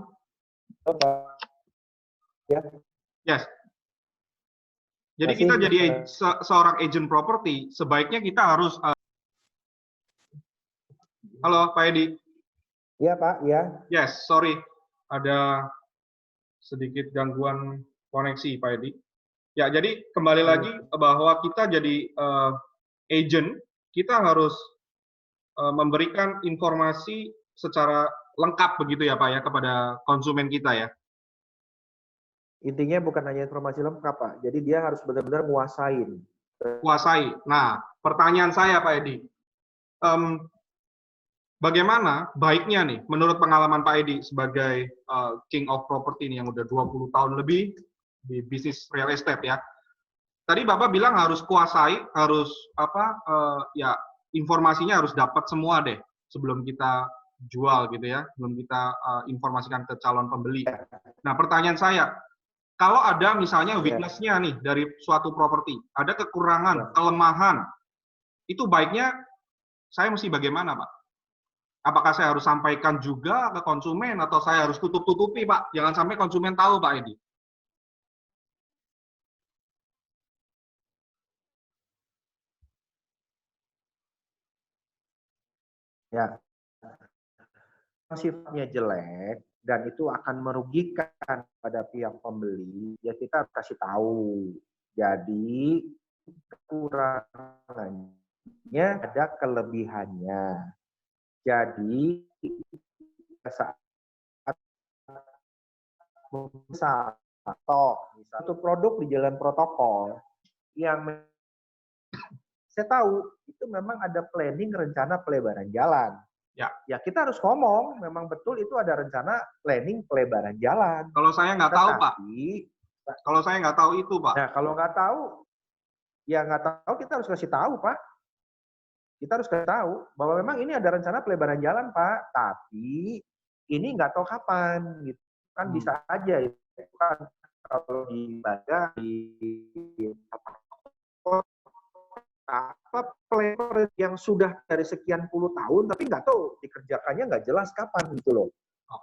Halo, Pak. Ya. Yes. Jadi kita jadi seorang agent properti, sebaiknya kita harus... Halo, Pak Edi. Iya, Pak. Ya. Yes, sorry. Ada sedikit gangguan koneksi, Pak Edi. Ya, jadi kembali lagi bahwa kita jadi agent, kita harus memberikan informasi secara lengkap begitu ya Pak ya kepada konsumen kita ya. Intinya bukan hanya informasi lengkap Pak, jadi dia harus benar-benar nguasain. Kuasai. Nah, pertanyaan saya Pak Edi, bagaimana baiknya nih menurut pengalaman Pak Edi sebagai king of property ini yang udah 20 tahun lebih di bisnis real estate ya. Tadi Bapak bilang harus kuasai, harus ya informasinya harus dapat semua deh sebelum kita jual gitu ya, sebelum kita informasikan ke calon pembeli. Nah, pertanyaan saya, kalau ada misalnya weakness-nya nih dari suatu properti, ada kekurangan, kelemahan, itu baiknya saya mesti bagaimana, Pak? Apakah saya harus sampaikan juga ke konsumen atau saya harus tutup-tutupi, Pak? Jangan sampai konsumen tahu, Pak Edi. Ya, sifatnya jelek dan itu akan merugikan pada pihak pembeli, ya kita harus kasih tahu. Jadi kekurangannya ada kelebihannya. Jadi saat misal satu produk di jalan protokol yang saya tahu itu memang ada planning rencana pelebaran jalan. Ya kita harus ngomong, memang betul itu ada rencana planning pelebaran jalan. Kalau saya nggak tahu, Pak. Kalau saya nggak tahu itu, Pak. Nah, kalau nggak tahu, ya nggak tahu kita harus kasih tahu, Pak. Kita harus kasih tahu bahwa memang ini ada rencana pelebaran jalan, Pak. Tapi ini nggak tahu kapan, gitu. Kan bisa aja itu kan kalau dibaca di apa plan yang sudah dari sekian puluh tahun tapi nggak tahu dikerjakannya nggak jelas kapan gitu loh.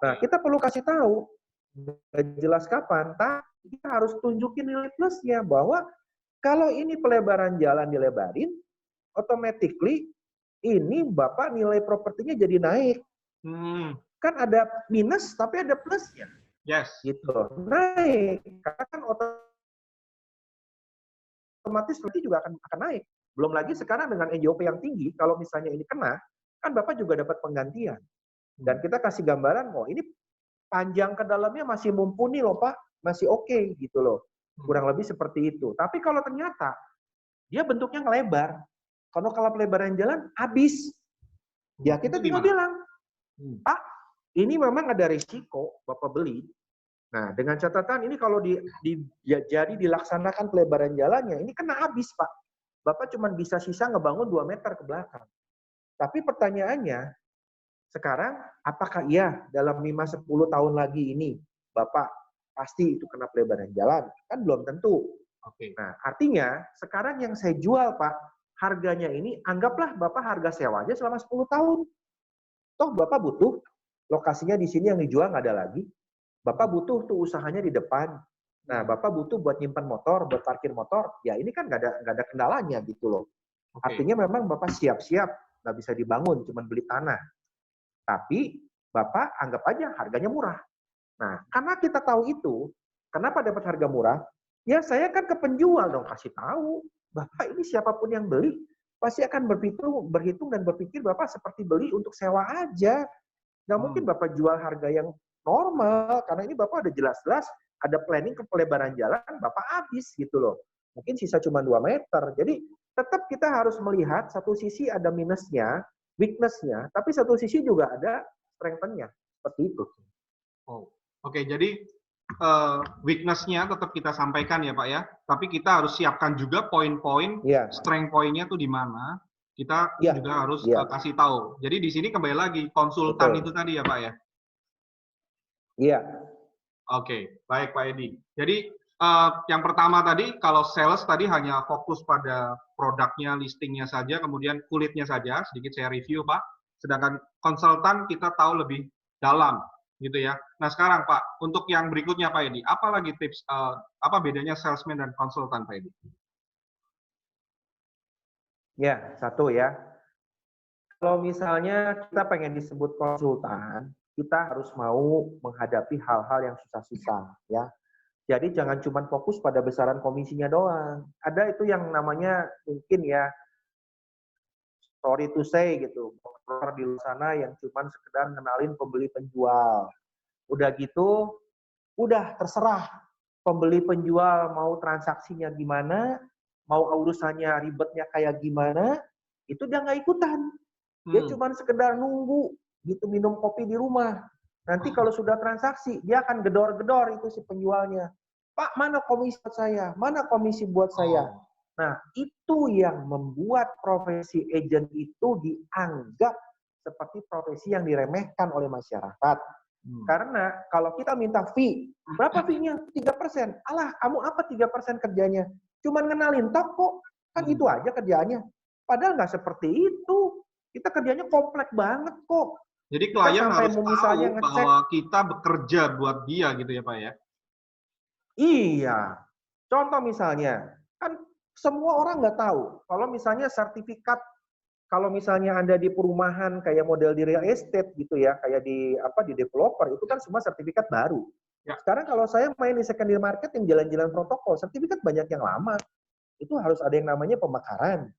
Nah kita perlu kasih tahu nggak jelas kapan, tapi kita harus tunjukin nilai plusnya bahwa kalau ini pelebaran jalan dilebarin, automatically ini Bapak nilai propertinya jadi naik. Kan ada minus tapi ada plusnya. Yes. Gitu. Naik. Karena kan otomatis nanti juga akan naik. Belum lagi sekarang dengan NJOP yang tinggi, kalau misalnya ini kena, kan Bapak juga dapat penggantian. Dan kita kasih gambaran, oh ini panjang ke dalamnya masih mumpuni loh Pak, masih oke gitu loh. Kurang lebih seperti itu. Tapi kalau ternyata dia bentuknya ngelebar, kalau pelebaran jalan habis, ya kita tinggal bilang, Pak, ini memang ada risiko Bapak beli. Nah, dengan catatan ini kalau jadi dilaksanakan pelebaran jalannya, ini kena habis, Pak. Bapak cuma bisa sisa ngebangun 2 meter ke belakang. Tapi pertanyaannya, sekarang apakah iya dalam 5-10 tahun lagi ini Bapak pasti itu kena pelebaran jalan? Kan belum tentu. Oke. Nah, artinya sekarang yang saya jual, Pak, harganya ini anggaplah Bapak harga sewa aja selama 10 tahun. Toh Bapak butuh, lokasinya di sini yang dijual nggak ada lagi. Bapak butuh tuh usahanya di depan. Nah, Bapak butuh buat nyimpan motor, buat parkir motor. Ya ini kan nggak ada kendalanya gitu loh. Artinya memang Bapak siap-siap, nggak bisa dibangun, cuma beli tanah. Tapi Bapak anggap aja harganya murah. Nah, karena kita tahu itu, kenapa dapat harga murah? Ya saya kan ke penjual dong, kasih tahu. Bapak ini siapapun yang beli, pasti akan berhitung dan berpikir Bapak seperti beli untuk sewa aja. Nggak mungkin Bapak jual harga yang normal, karena ini Bapak ada jelas-jelas, ada planning ke pelebaran jalan, Bapak habis gitu loh. Mungkin sisa cuma 2 meter. Jadi tetap kita harus melihat satu sisi ada minusnya, weakness-nya, tapi satu sisi juga ada strength-nya. Seperti itu. Oke, jadi weakness-nya tetap kita sampaikan ya Pak ya, tapi kita harus siapkan juga poin-poin, strength point-nya tuh di mana, kita juga harus kasih tahu. Jadi di sini kembali lagi, konsultan itu tadi ya Pak ya? Iya. Oke, baik Pak Edi. Jadi yang pertama tadi, kalau sales tadi hanya fokus pada produknya, listingnya saja, kemudian kulitnya saja, sedikit saya review Pak. Sedangkan konsultan kita tahu lebih dalam, gitu ya. Nah sekarang Pak, untuk yang berikutnya Pak Edi, apa lagi tips, apa bedanya salesman dan konsultan Pak Edi? Ya, satu ya. Kalau misalnya kita pengen disebut konsultan, kita harus mau menghadapi hal-hal yang susah-susah ya. Jadi jangan cuma fokus pada besaran komisinya doang. Ada itu yang namanya mungkin ya, sorry to say gitu, broker di luar sana yang cuma sekedar kenalin pembeli penjual. Udah gitu, udah terserah pembeli penjual mau transaksinya gimana, mau urusannya ribetnya kayak gimana, itu dia nggak ikutan. Dia cuma sekedar nunggu gitu, minum kopi di rumah. Nanti kalau sudah transaksi, dia akan gedor-gedor itu si penjualnya. Pak, mana komisi buat saya? Mana komisi buat saya? Nah, itu yang membuat profesi agent itu dianggap seperti profesi yang diremehkan oleh masyarakat. Karena kalau kita minta fee, berapa fee-nya? 3%. Alah, kamu apa 3% kerjanya? Cuman ngenalin toko, kan itu aja kerjaannya. Padahal nggak seperti itu. Kita kerjanya kompleks banget kok. Jadi klien harus tahu bahwa kita bekerja buat dia gitu ya Pak ya? Iya. Contoh misalnya, kan semua orang nggak tahu. Kalau misalnya sertifikat, kalau misalnya Anda di perumahan kayak model di real estate gitu ya, kayak di developer, itu kan semua sertifikat baru. Ya. Sekarang kalau saya main di secondary market yang jalan-jalan protokol, sertifikat banyak yang lama. Itu harus ada yang namanya pemekaran,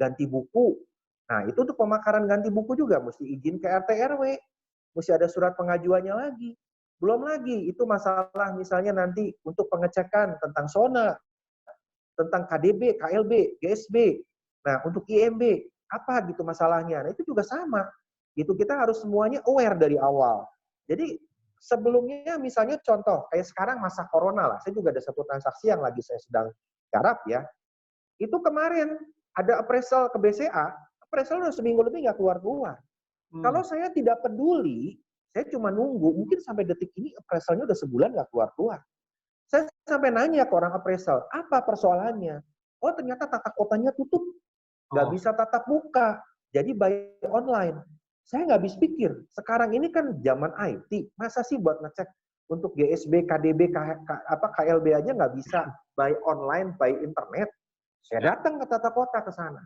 ganti buku. Nah, itu untuk pemekaran ganti buku juga mesti izin ke RT RW, mesti ada surat pengajuannya lagi. Belum lagi itu masalah misalnya nanti untuk pengecekan tentang SONA, tentang KDB, KLB, GSB. Nah, untuk IMB apa gitu masalahnya? Nah, itu juga sama. Gitu kita harus semuanya aware dari awal. Jadi sebelumnya misalnya contoh kayak sekarang masa corona lah, saya juga ada satu transaksi yang lagi saya sedang garap ya. Itu kemarin ada appraisal ke BCA, appraisal udah seminggu lebih nggak keluar-keluar. Kalau saya tidak peduli, saya cuma nunggu, mungkin sampai detik ini appraisalnya udah sebulan nggak keluar-keluar. Saya sampai nanya ke orang appraisal, apa persoalannya? Oh ternyata tatap kotanya tutup, nggak bisa tatap muka, jadi by online. Saya nggak habis pikir, sekarang ini kan zaman IT, masa sih buat ngecek untuk GSB, KDB, KLB aja nggak bisa by online, by internet. Saya datang ke tata kota ke sana.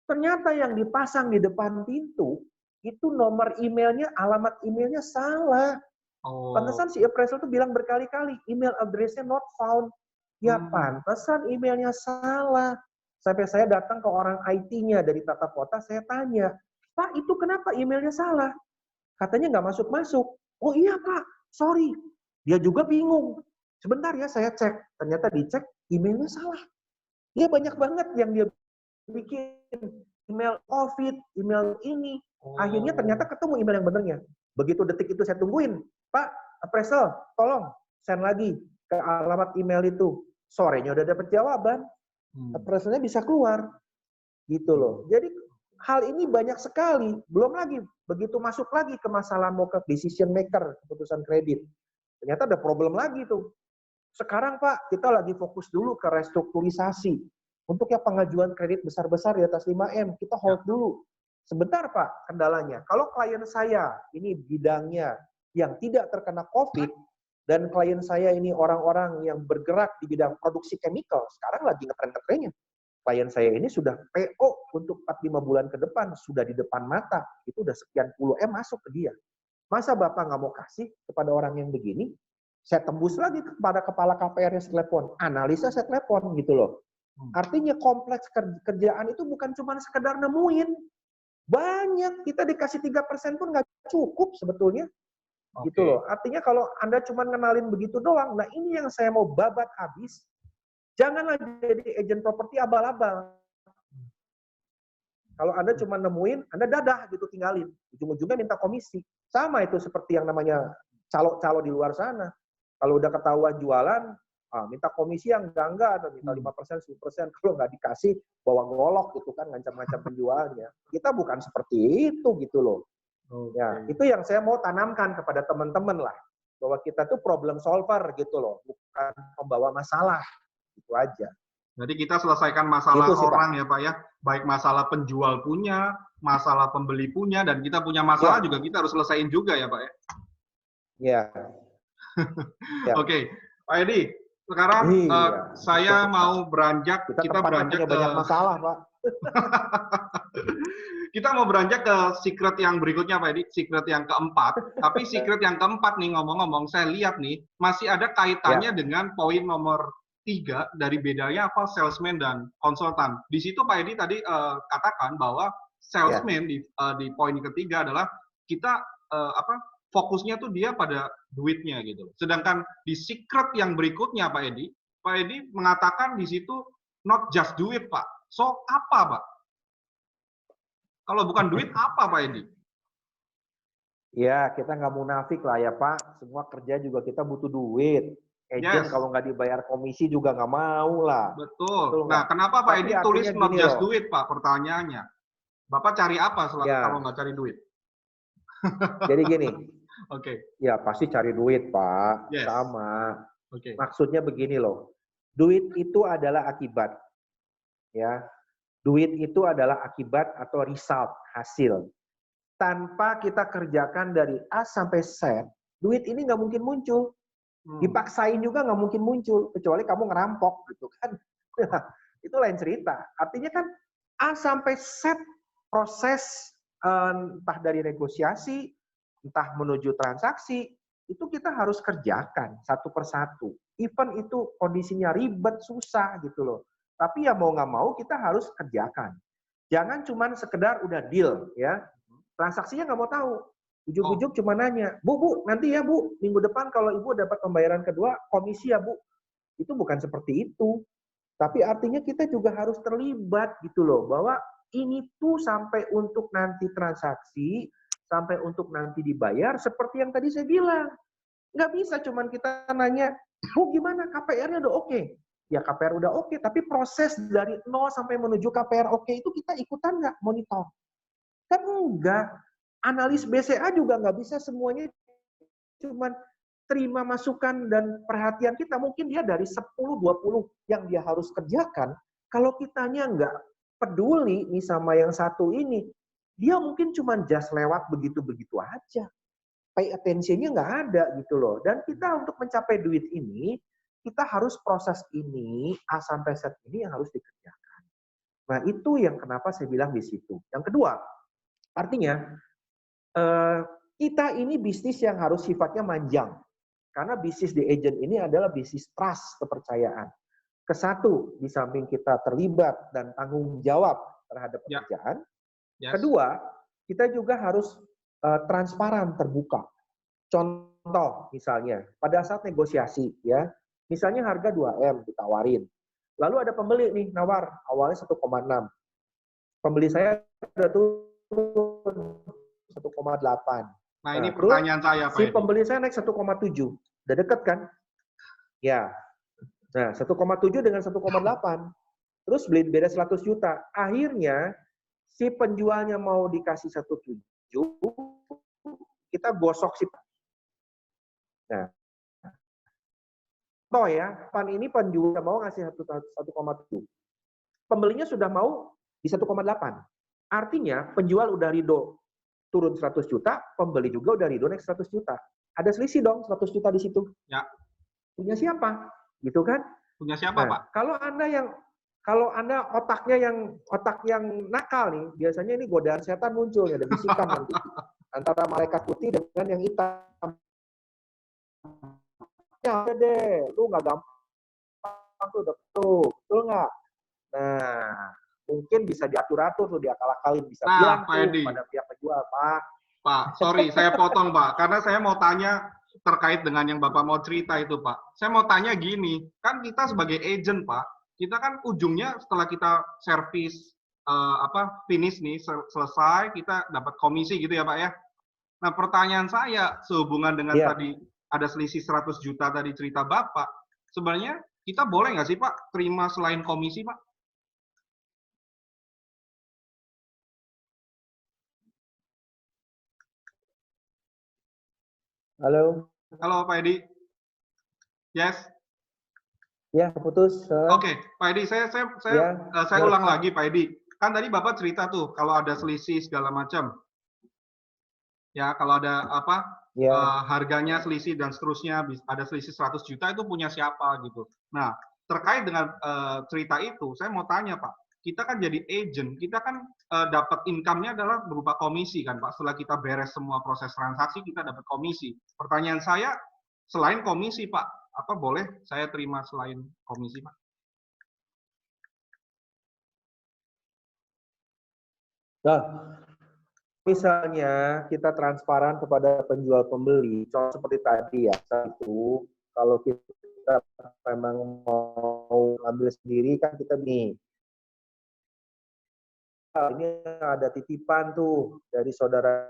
Ternyata yang dipasang di depan pintu, itu nomor emailnya, alamat emailnya salah. Pantesan si appraisal itu bilang berkali-kali, email address-nya not found. Ya pantesan emailnya salah. Sampai saya datang ke orang IT-nya dari tata kota, saya tanya, Pak itu kenapa emailnya salah? Katanya nggak masuk-masuk. Oh iya Pak, sorry. Dia juga bingung. Sebentar ya, saya cek. Ternyata dicek, emailnya salah. Dia banyak banget yang dia bikin. Email COVID, email ini. Akhirnya ternyata ketemu email yang benernya. Begitu detik itu saya tungguin. Pak, appraisal, tolong send lagi ke alamat email itu. Sorenya udah dapat jawaban. Appraisalnya bisa keluar. Gitu loh. Jadi hal ini banyak sekali. Belum lagi, begitu masuk lagi ke masalah mau ke decision maker, keputusan kredit. Ternyata ada problem lagi tuh. Sekarang Pak, kita lagi fokus dulu ke restrukturisasi. Untuk yang pengajuan kredit besar-besar di atas 5M, kita hold dulu. Sebentar Pak, kendalanya. Kalau klien saya, ini bidangnya yang tidak terkena COVID, dan klien saya ini orang-orang yang bergerak di bidang produksi chemical, sekarang lagi ngetren-ngetrennya. Klien saya ini sudah PO untuk 4-5 bulan ke depan, sudah di depan mata. Itu udah sekian puluh M masuk ke dia. Masa Bapak nggak mau kasih kepada orang yang begini? Saya tembus lagi kepada kepala KPR-nya saya telepon. Analisa saya telepon gitu loh. Artinya kompleks kerjaan itu bukan cuma sekedar nemuin. Banyak, kita dikasih 3% pun nggak cukup sebetulnya. Gitu loh. Artinya kalau Anda cuma ngenalin begitu doang, nah ini yang saya mau babat habis. Janganlah jadi agent properti abal-abal. Kalau Anda cuma nemuin, Anda dadah gitu tinggalin. Ujung-ujungnya minta komisi. Sama itu seperti yang namanya calo-calo di luar sana. Kalau udah ketahuan jualan, minta komisi yang enggak, atau minta 5%, 10%. Kalau nggak dikasih, bawa golok gitu kan, ngancam-ngancam penjualnya. Kita bukan seperti itu gitu loh. Ya, itu yang saya mau tanamkan kepada teman-teman lah. Bahwa kita tuh problem solver gitu loh, bukan pembawa masalah. Itu aja. Jadi kita selesaikan masalah Itu sih, orang Pak. ya Pak ya, baik masalah penjual punya, masalah pembeli punya, dan kita punya masalah juga kita harus selesaiin juga ya Pak ya. Ya. Ya. Oke, Pak Edi, sekarang saya mau beranjak, kita beranjak ke banyak masalah Pak. Kita mau beranjak ke secret yang berikutnya Pak Edi, secret yang keempat. Tapi secret yang keempat nih ngomong-ngomong, saya lihat nih masih ada kaitannya dengan poin nomor 3 dari bedanya apa salesman dan konsultan. Di situ Pak Edi tadi katakan bahwa salesman di poin ketiga adalah kita fokusnya tuh dia pada duitnya gitu. Sedangkan di secret yang berikutnya Pak Edi mengatakan di situ not just duit Pak. So apa Pak? Kalau bukan duit apa Pak Edi? Ya kita nggak munafik lah ya Pak. Semua kerja juga kita butuh duit. Agent kalau nggak dibayar komisi juga nggak mau lah. Betul. Nah, kenapa Pak Edi tulis not just duit, Pak? Pertanyaannya. Bapak cari apa kalau nggak cari duit? Jadi gini. Oke. Ya pasti cari duit, Pak. Sama. Maksudnya begini loh. Duit itu adalah akibat. Ya. Duit itu adalah akibat atau result, hasil. Tanpa kita kerjakan dari A sampai Z, duit ini nggak mungkin muncul. Dipaksain juga nggak mungkin muncul, kecuali kamu ngerampok gitu kan. Itu lain cerita. Artinya kan A sampai Z proses entah dari negosiasi, entah menuju transaksi, itu kita harus kerjakan satu persatu. Even itu kondisinya ribet, susah gitu loh. Tapi ya mau nggak mau kita harus kerjakan. Jangan cuman sekedar udah deal ya. Transaksinya nggak mau tahu. Ujuk-ujuk cuma nanya, Bu, nanti ya Bu, minggu depan kalau Ibu dapat pembayaran kedua, komisi ya Bu. Itu bukan seperti itu. Tapi artinya kita juga harus terlibat gitu loh, bahwa ini tuh sampai untuk nanti transaksi, sampai untuk nanti dibayar, seperti yang tadi saya bilang. Nggak bisa cuman kita nanya, Bu gimana KPR-nya udah oke? Ya KPR udah oke, tapi proses dari 0 sampai menuju KPR oke itu kita ikutan nggak monitor? Kan enggak. Analis BCA juga nggak bisa semuanya cuman terima masukan dan perhatian kita. Mungkin dia dari 10-20 yang dia harus kerjakan. Kalau kitanya nggak peduli nih sama yang satu ini, dia mungkin cuman just lewat begitu-begitu aja. Pay attention-nya nggak ada gitu loh. Dan kita untuk mencapai duit ini, kita harus proses ini, A sampai Z ini yang harus dikerjakan. Nah itu yang kenapa saya bilang di situ. Yang kedua, artinya kita ini bisnis yang harus sifatnya manjang. Karena bisnis di agent ini adalah bisnis trust, kepercayaan. Kesatu, di samping kita terlibat dan tanggung jawab terhadap pekerjaan. Kedua, kita juga harus transparan, terbuka. Contoh misalnya, pada saat negosiasi, ya Misalnya harga 2M ditawarin. Lalu ada pembeli nih nawar, awalnya 1,6. Pembeli saya udah turun 1,8. Nah, Nah, ini terus pertanyaan saya, Pak si Edi. pembeli saya naik 1,7. Udah deket kan? Ya. Nah, 1,7 dengan 1,8. Terus beli beda 100 juta. Akhirnya si penjualnya mau dikasih 1,7, kita gosok si. Nah, toh ya, ini penjual mau ngasih 1,7. Pembelinya sudah mau di 1,8. Artinya penjual udah ridho turun 100 juta, pembeli juga udah ridho naik 100 juta. Ada selisih dong 100 juta di situ. Ya. Punya siapa? Gitu kan? Punya siapa, Nah, Pak? kalau Anda otak yang nakal nih, biasanya ini godaan setan muncul, ada bisikan nanti antara malaikat putih dengan yang hitam. Ya udah deh, lu nggak gampang tuh, betul nggak? Nah, mungkin bisa diatur-atur tuh, diakal-akalin, bisa bilang Pak tuh Edi. pada pihak penjual, Pak, sorry, saya potong, Pak. Karena saya mau tanya terkait dengan yang Bapak mau cerita itu, Pak. Saya mau tanya gini, kan kita sebagai agent, Pak, kita kan ujungnya setelah kita servis finish nih, selesai, kita dapat komisi gitu ya, Pak ya. Nah, pertanyaan saya sehubungan dengan ya. tadi ada selisih 100 juta tadi cerita Bapak, sebenarnya kita boleh nggak sih, Pak, terima selain komisi, Pak? Halo. Halo, Pak Edi. Yes. Ya, putus. Oke, Pak Edi, saya Ya. ulang lagi, Pak Edi. Kan tadi Bapak cerita tuh kalau ada selisih segala macam. Ya, kalau ada Ya. harganya selisih dan seterusnya, ada selisih 100 juta itu punya siapa gitu. Nah, terkait dengan cerita itu, saya mau tanya, Pak. Kita kan jadi agent, kita kan dapat income-nya adalah berupa komisi kan, Pak. Setelah kita beres semua proses transaksi, kita dapat komisi. Pertanyaan saya, selain komisi, Pak, apa boleh saya terima selain komisi, Pak? Nah, misalnya kita transparan kepada penjual pembeli, contoh seperti tadi ya, satu, kalau kita memang mau ambil sendiri kan kita nih, ini ada titipan tuh dari saudara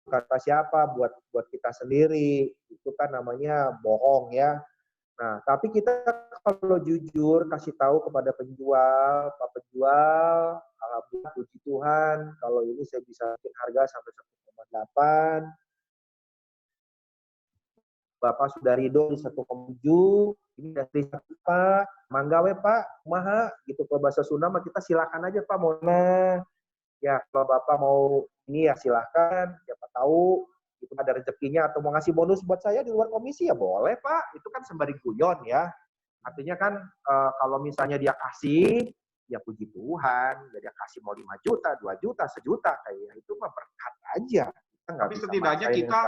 kata siapa buat kita sendiri, itu kan namanya bohong ya. Nah, tapi kita kalau jujur kasih tahu kepada penjual, Pak Penjual, alhamdulillah puji Tuhan, kalau ini saya bisa bikin harga sampai 1,8, Bapak sudah ridho di 1,7, ini dari Pak, mangga we Pak, kumaha, gitu ke bahasa Sunda mah kita silakan aja Pak, mau nah. Ya, kalau Bapak mau ini ya silakan, siapa tahu itu ada rezekinya atau mau ngasih bonus buat saya di luar komisi ya boleh Pak, itu kan sembari guyon ya. Artinya kan kalau misalnya dia kasih, ya puji Tuhan, dia kasih mau 5 juta, 2 juta, 1 juta, kayak itu mah berkat aja. Kita nggak Tapi bisa setidaknya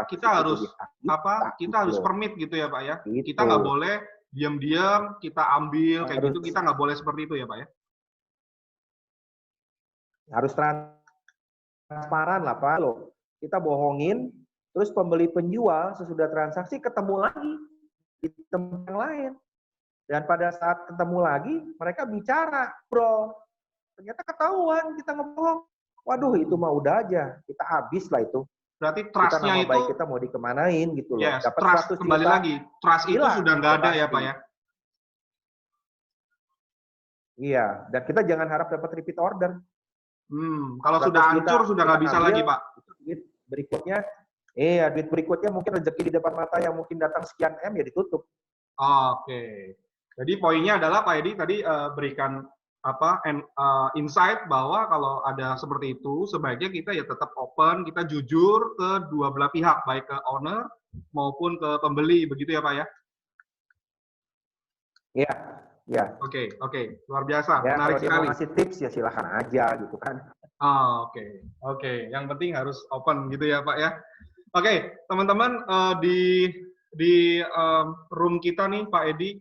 kita harus kita harus permit gitu ya, Pak ya. gitu. Kita nggak boleh diam-diam kita ambil kayak gitu, kita nggak boleh seperti itu ya, Pak ya. Harus transparan lah Pak. Loh, kita bohongin, terus pembeli penjual sesudah transaksi ketemu lagi di tempat yang lain. Dan pada saat ketemu lagi, mereka bicara, bro. Ternyata ketahuan kita ngebohong. Waduh, itu mah udah aja. Kita habis lah itu. Berarti Kita trust-nya nama itu, baik kita mau dikemanain gitu loh. yes, Dapat trust 100 kembali juta, lagi. Trust itu hilang, sudah nggak ada ya, pasti. Pak ya. Iya, dan kita jangan harap dapat repeat order. Kalau sudah hancur sudah nggak bisa lagi, Pak. Duit berikutnya, duit berikutnya mungkin rezeki di depan mata yang mungkin datang sekian M ya ditutup. Oke. Jadi poinnya adalah Pak Edi tadi berikan insight bahwa kalau ada seperti itu sebaiknya kita ya tetap open, kita jujur ke dua belah pihak, baik ke owner maupun ke pembeli, begitu ya Pak ya? Iya, ya. Oke, luar biasa, Ya, menarik kalau dia sekali. mau ngasih tips ya silahkan aja gitu kan. Oke. Yang penting harus open gitu ya Pak ya. Oke, teman-teman di room kita nih Pak Edi,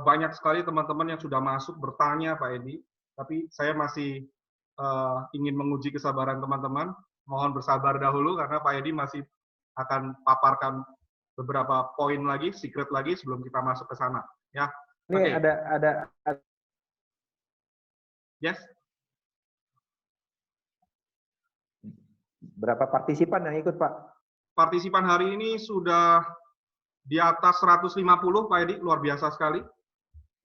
banyak sekali teman-teman yang sudah masuk bertanya Pak Edi, tapi saya masih ingin menguji kesabaran teman-teman. Mohon bersabar dahulu karena Pak Edi masih akan paparkan beberapa poin lagi, secret lagi sebelum kita masuk ke sana. Ya, Ini oke. ada Yes. Berapa partisipan yang ikut, Pak? Partisipan hari ini sudah di atas 150, Pak Edi, luar biasa sekali.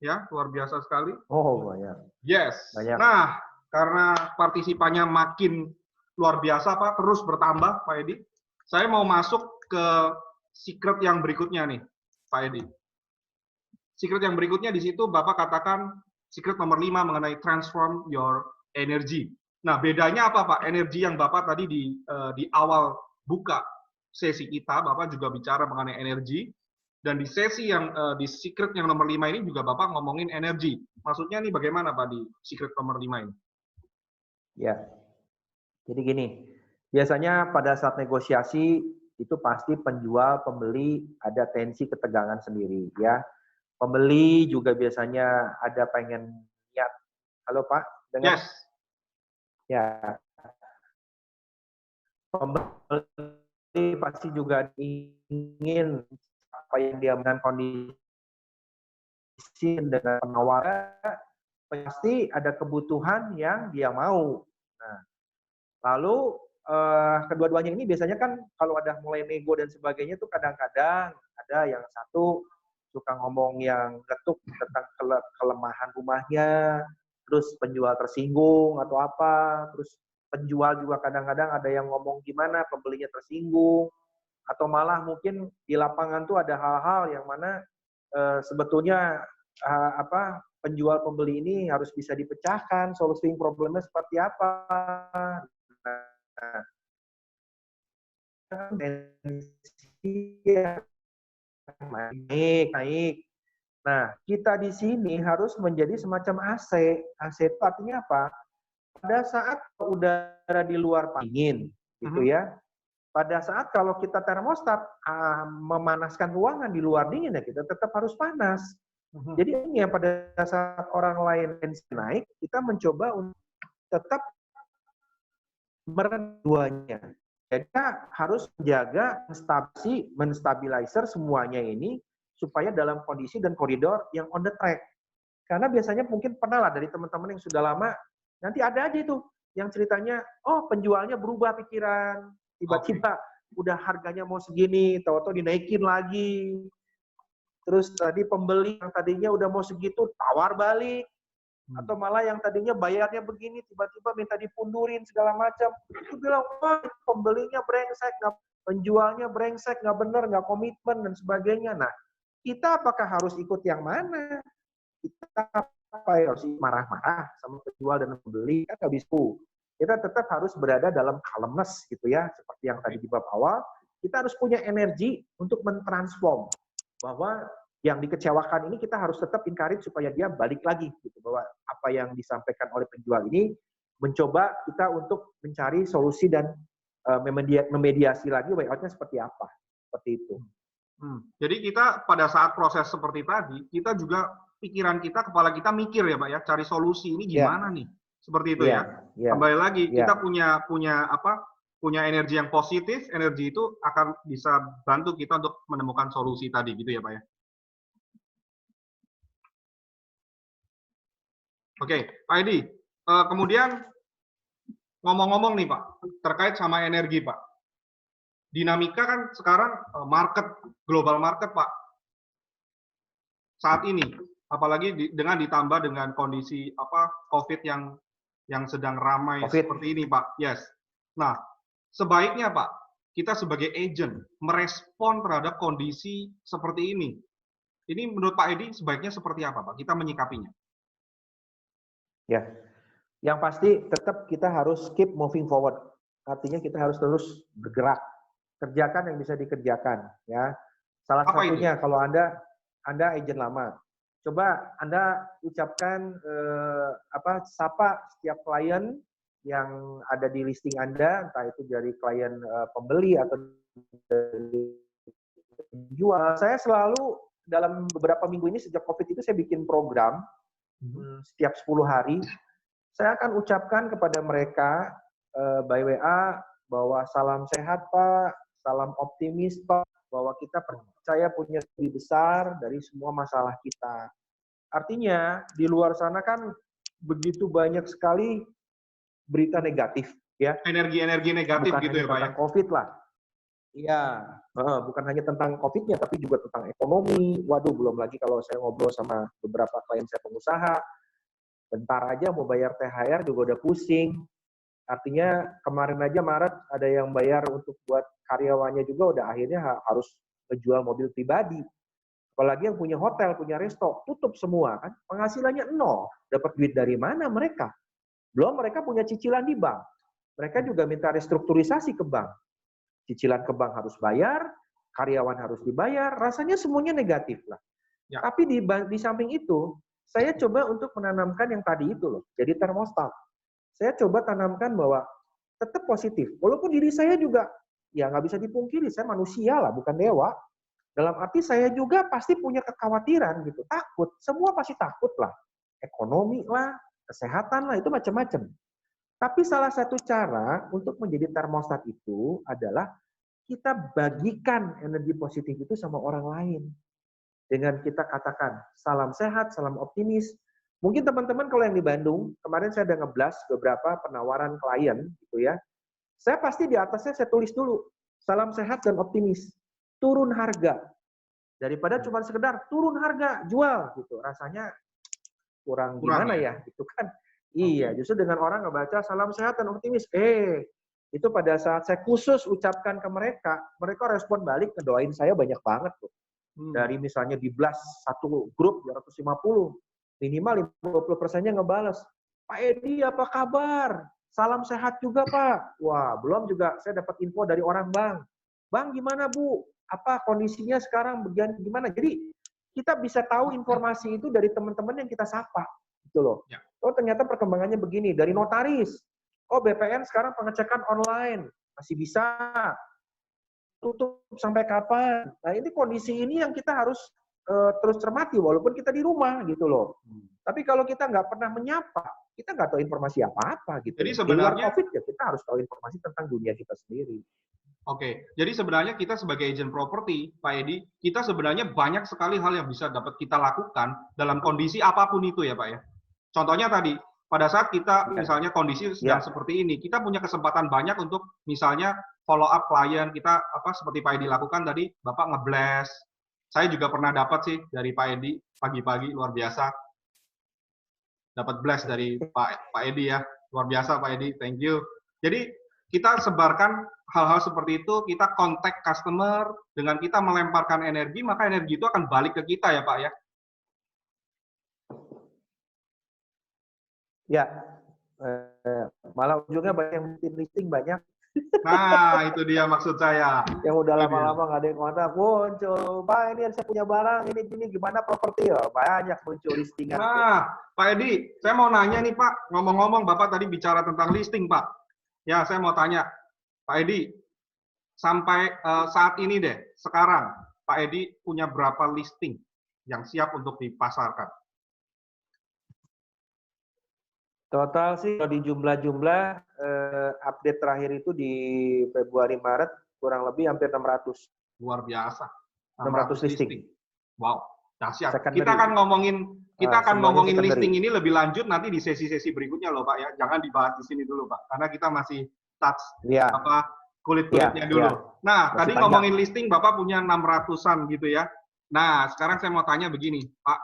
Ya, luar biasa sekali. Oh, banyak. Yes. Banyak. Nah, karena partisipannya makin luar biasa, Pak, terus bertambah, Pak Edi. Saya mau masuk ke secret yang berikutnya nih, Pak Edi. Secret yang berikutnya di situ Bapak katakan secret nomor 5 mengenai transform your energy. Nah, bedanya apa, Pak? Energi yang Bapak tadi di awal buka sesi kita, Bapak juga bicara mengenai energi. Dan di sesi yang di secret yang nomor 5 ini juga Bapak ngomongin energi. Maksudnya nih bagaimana, Pak, di secret nomor 5 ini? Ya. Jadi gini, biasanya pada saat negosiasi itu pasti penjual, pembeli ada tensi ketegangan sendiri, ya. Pembeli juga biasanya ada pengen niat. Halo, Pak, dengar? Yes. Ya. Pembeli pasti juga ingin apa yang dia dengan kondisi dengan penawaran, pasti ada kebutuhan yang dia mau. Nah, lalu kedua-duanya ini biasanya kan kalau ada mulai nego dan sebagainya tuh kadang-kadang ada yang satu suka ngomong yang ketuk tentang kelemahan rumahnya, terus penjual tersinggung atau apa, terus penjual juga kadang-kadang ada yang ngomong gimana, pembelinya tersinggung, atau malah mungkin di lapangan tuh ada hal-hal yang mana sebetulnya penjual pembeli ini harus bisa dipecahkan, solving problemnya seperti apa. Nah, naik. Nah, kita di sini harus menjadi semacam AC. AC itu artinya apa? Pada saat udara di luar dingin, gitu ya. Pada saat kalau kita termostat memanaskan ruangan di luar dingin, ya kita tetap harus panas. Jadi ini yang pada saat orang lain naik, kita mencoba untuk tetap mereduanya. Jadi kita harus menjaga menstabilizer semuanya ini supaya dalam kondisi dan koridor yang on the track. Karena biasanya mungkin pernah lah dari teman-teman yang sudah lama, nanti ada aja itu yang ceritanya, oh penjualnya berubah pikiran, tiba-tiba udah harganya mau segini, tahu-tahu dinaikin lagi. Terus tadi pembeli yang tadinya udah mau segitu, tawar balik. Atau malah yang tadinya bayarnya begini, tiba-tiba minta dipundurin segala macam. Itu bilang, wah pembelinya brengsek, penjualnya brengsek, nggak bener, nggak komitmen, dan sebagainya. Nah, kita apakah harus ikut yang mana? Kita harus marah-marah sama penjual dan pembeli? Kan nggak bisa. Kita tetap harus berada dalam calmness, gitu ya. Seperti yang tadi di bab awal, kita harus punya energi untuk mentransform. Bahwa yang dikecewakan ini kita harus tetap encourage supaya dia balik lagi gitu, bahwa apa yang disampaikan oleh penjual ini mencoba kita untuk mencari solusi dan memediasi lagi way out-nya seperti apa, seperti itu. Jadi kita pada saat proses seperti tadi, kita juga pikiran kita, kepala kita mikir ya Pak ya, cari solusi ini gimana nih, seperti itu ya. Kembali lagi kita punya energi yang positif, energi itu akan bisa bantu kita untuk menemukan solusi tadi gitu ya Pak ya. Oke, Pak Edi, kemudian ngomong-ngomong nih Pak, terkait sama energi Pak. Dinamika kan sekarang global market Pak, saat ini, apalagi dengan ditambah dengan kondisi COVID yang sedang ramai seperti ini Pak. Yes. Nah, sebaiknya Pak, kita sebagai agent merespon terhadap kondisi seperti ini. Ini menurut Pak Edi sebaiknya seperti apa Pak? Kita menyikapinya. Ya, yang pasti tetap kita harus keep moving forward. Artinya kita harus terus bergerak, kerjakan yang bisa dikerjakan. Ya, salah satunya kalau Anda agent lama, coba Anda ucapkan sapa setiap klien yang ada di listing Anda, entah itu dari klien pembeli atau dari penjual. Saya selalu dalam beberapa minggu ini sejak COVID itu saya bikin program setiap 10 hari Saya akan ucapkan kepada mereka by WA bahwa salam sehat Pak, salam optimis Pak, bahwa kita percaya punya lebih besar dari semua masalah kita. Artinya di luar sana kan begitu banyak sekali berita negatif ya. Energi-energi negatif Bukan gitu hanya ya Pak ya? tentang COVID lah. Iya, bukan hanya tentang COVID-nya, tapi juga tentang ekonomi. Waduh, belum lagi kalau saya ngobrol sama beberapa klien saya pengusaha, bentar aja mau bayar THR juga udah pusing. Artinya kemarin aja Maret ada yang bayar untuk buat karyawannya juga udah akhirnya harus menjual mobil pribadi. Apalagi yang punya hotel, punya resto, tutup semua kan. Penghasilannya nol. Dapat duit dari mana mereka? Belum mereka punya cicilan di bank. Mereka juga minta restrukturisasi ke bank. Cicilan ke bank harus bayar, karyawan harus dibayar, rasanya semuanya negatif lah. Ya. Tapi di samping itu, saya coba untuk menanamkan yang tadi itu loh, jadi termostat. Saya coba tanamkan bahwa tetap positif. Walaupun diri saya juga, ya nggak bisa dipungkiri, saya manusia lah, bukan dewa. Dalam arti saya juga pasti punya kekhawatiran gitu, takut. Semua pasti takut lah. Ekonomi lah, kesehatan lah, itu macam-macam. Tapi salah satu cara untuk menjadi termostat itu adalah kita bagikan energi positif itu sama orang lain. Dengan kita katakan, salam sehat, salam optimis. Mungkin teman-teman kalau yang di Bandung, kemarin saya ada ngeblas beberapa penawaran klien, gitu ya. Saya pasti di atasnya saya tulis dulu, salam sehat dan optimis. Turun harga. Daripada cuma sekedar turun harga, jual. Gitu. Rasanya kurang gimana ya, gitu kan. Iya, justru dengan orang ngebaca salam sehat dan optimis. Itu pada saat saya khusus ucapkan ke mereka, mereka respon balik, ngedoain saya banyak banget tuh. Dari misalnya di blast satu grup 250, minimal 50%-nya ngebales. Pak Edi apa kabar? Salam sehat juga Pak. Wah, belum juga saya dapat info dari orang Bang. Bang gimana Bu? Apa kondisinya sekarang gimana? Jadi kita bisa tahu informasi itu dari teman-teman yang kita sapa. Gitu loh. Ya. Oh ternyata perkembangannya begini. Dari notaris. Oh BPN sekarang pengecekan online. Masih bisa. Tutup sampai kapan? Nah ini kondisi ini yang kita harus terus cermati walaupun kita di rumah gitu loh. Tapi kalau kita nggak pernah menyapa, kita nggak tahu informasi apa-apa gitu. Jadi sebenarnya di luar COVID ya kita harus tahu informasi tentang dunia kita sendiri. Oke, jadi sebenarnya kita sebagai agent properti, Pak Edi, kita sebenarnya banyak sekali hal yang bisa dapat kita lakukan dalam kondisi apapun itu ya Pak ya. Contohnya tadi, pada saat kita misalnya kondisi sedang seperti ini, kita punya kesempatan banyak untuk misalnya follow up klien kita seperti Pak Edi lakukan tadi, Bapak ngeblast. Saya juga pernah dapat sih dari Pak Edi pagi-pagi luar biasa. Dapat blast dari Pak Edi ya. Luar biasa Pak Edi, thank you. Jadi kita sebarkan hal-hal seperti itu, kita kontak customer, dengan kita melemparkan energi, maka energi itu akan balik ke kita ya Pak ya? Ya, malah ujungnya banyak yang bikin listing banyak. Nah, itu dia maksud saya. Yang udah lama-lama nggak ada yang kontak, muncul, Pak ini saya punya barang, ini gimana properti ya? Banyak muncul listingan. Nah, Pak Edi, saya mau nanya nih Pak, ngomong-ngomong Bapak tadi bicara tentang listing Pak. Ya, saya mau tanya, Pak Edi, sampai saat ini deh, sekarang, Pak Edi punya berapa listing yang siap untuk dipasarkan? Total sih kalau di jumlah-jumlah update terakhir itu di Februari Maret kurang lebih hampir 600. Luar biasa. 600 listing. Wow, dahsyat. Kita akan ngomongin listing ini lebih lanjut nanti di sesi-sesi berikutnya loh Pak ya. Jangan dibahas di sini dulu Pak, karena kita masih touch kulit-kulitnya dulu. Nah, masih tadi panjang. Ngomongin listing Bapak punya 600-an gitu ya. Nah, sekarang saya mau tanya begini, Pak,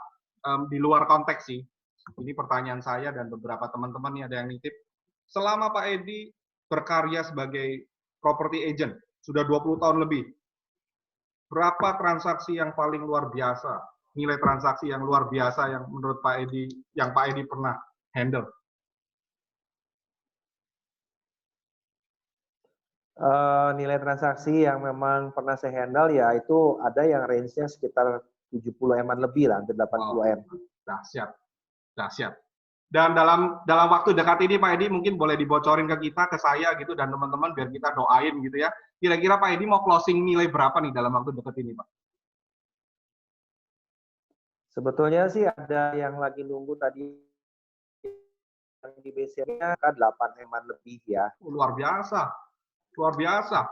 di luar konteks sih. Ini pertanyaan saya dan beberapa teman-teman nih ada yang nitip. Selama Pak Edi berkarya sebagai property agent, sudah 20 tahun lebih, berapa transaksi yang paling luar biasa, nilai transaksi yang luar biasa yang menurut Pak Edi, yang Pak Edi pernah handle? Nilai transaksi yang memang pernah saya handle ya itu ada yang range-nya sekitar 70 M-an lebih lah, hampir 80 M. Dahsyat. Dahsyat. Dan dalam waktu dekat ini Pak Edi mungkin boleh dibocorin ke kita, ke saya gitu dan teman-teman biar kita doain gitu ya. Kira-kira Pak Edi mau closing nilai berapa nih dalam waktu dekat ini Pak? Sebetulnya sih ada yang lagi nunggu tadi yang di BCA kan 8 eman lebih ya. Luar biasa. Luar biasa.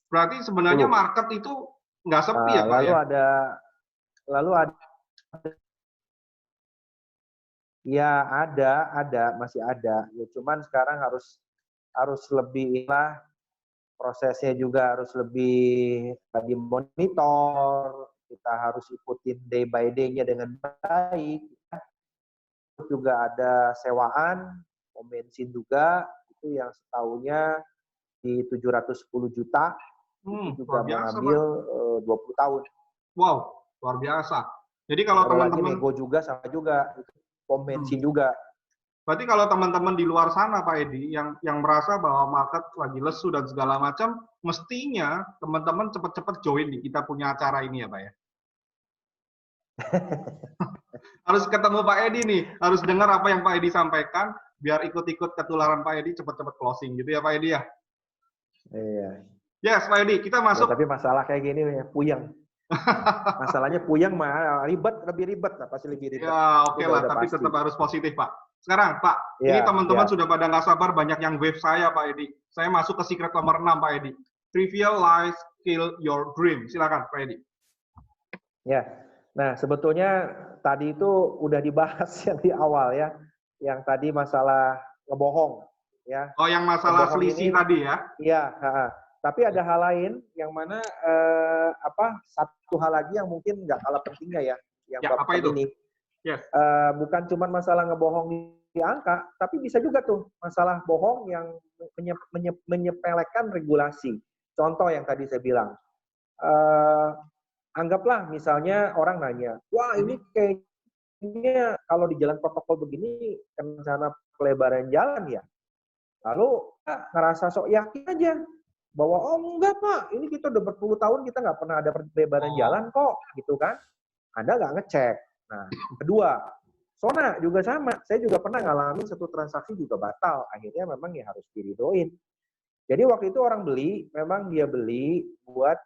Berarti sebenarnya 10. market itu nggak sepi ya, Pak Lalu ya? lalu ada ya masih ada. Ya, cuman sekarang harus lebih lah, prosesnya juga harus lebih dimonitor, kita harus ikutin day by day-nya dengan baik. Juga ada sewaan, pom bensin juga, itu yang setahunnya di 710 juta, itu juga Luar biasa, mengambil Pak. 20 tahun. Wow, luar biasa. Jadi kalau Kalau lagi teman-teman, nego juga sama juga, pom bensin juga. berarti kalau teman-teman di luar sana, Pak Edi, yang merasa bahwa market lagi lesu dan segala macam, mestinya teman-teman cepat-cepat join nih, kita punya acara ini ya, Pak ya. Harus ketemu Pak Edi nih, harus dengar apa yang Pak Edi sampaikan, biar ikut-ikut ketularan Pak Edi cepat-cepat closing gitu ya Pak Edi ya. Iya. Yes Pak Edi, kita Ya, masuk. tapi masalah kayak gini ya, puyeng. Masalahnya puyeng mah lebih ribet lah, pasti lebih ribet. Ya oke lah, tapi pasti. tetap harus positif Pak. Sekarang Pak, Ya, ini teman-teman sudah pada nggak sabar banyak yang wave saya Pak Edi. Saya masuk ke secret nomor 6 Pak Edi. Trivial lies kill your dream. Silakan Pak Edi. Ya, nah sebetulnya tadi itu udah dibahas yang di awal ya, yang tadi masalah ngebohong ya. Oh yang masalah Ngebohong selisih ini, tadi ya? Iya. Tapi ada hal lain yang mana satu hal lagi yang mungkin nggak kalah pentingnya ya, yang Ya, apa itu? ini. Yes. Bukan cuma masalah ngebohong di angka, tapi bisa juga tuh masalah bohong yang menyepelekan regulasi. Contoh yang tadi saya bilang. Anggaplah misalnya orang nanya, wah ini kayaknya kalau di jalan protokol begini rencana pelebaran jalan ya. Lalu ngerasa sok yakin aja bahwa oh enggak Pak, ini kita udah berpuluh tahun kita nggak pernah ada pelebaran jalan kok, gitu kan? Anda nggak ngecek. Nah, kedua, Sona juga sama. Saya juga pernah ngalamin satu transaksi juga batal. Akhirnya memang ya harus diridoin. Jadi waktu itu orang beli, memang dia beli buat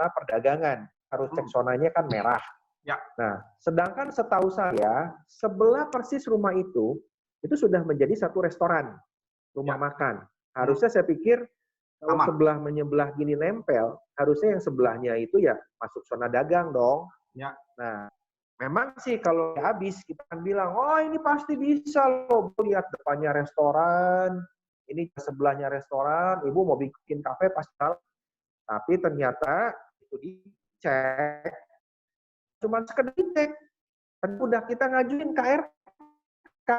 perdagangan, harus cek sonanya kan merah. Ya. Nah, sedangkan setahu saya, sebelah persis rumah itu sudah menjadi satu restoran, rumah makan. Harusnya saya pikir kalau sebelah menyebelah gini nempel, harusnya yang sebelahnya itu ya masuk zona dagang dong. Ya. Nah, memang sih kalau habis kita kan bilang, oh ini pasti bisa loh, lihat depannya restoran, ini sebelahnya restoran, ibu mau bikin kafe pasti salah. Tapi ternyata itu dicek, cuma sekedar dicek. Dan udah kita ngajuin KRK,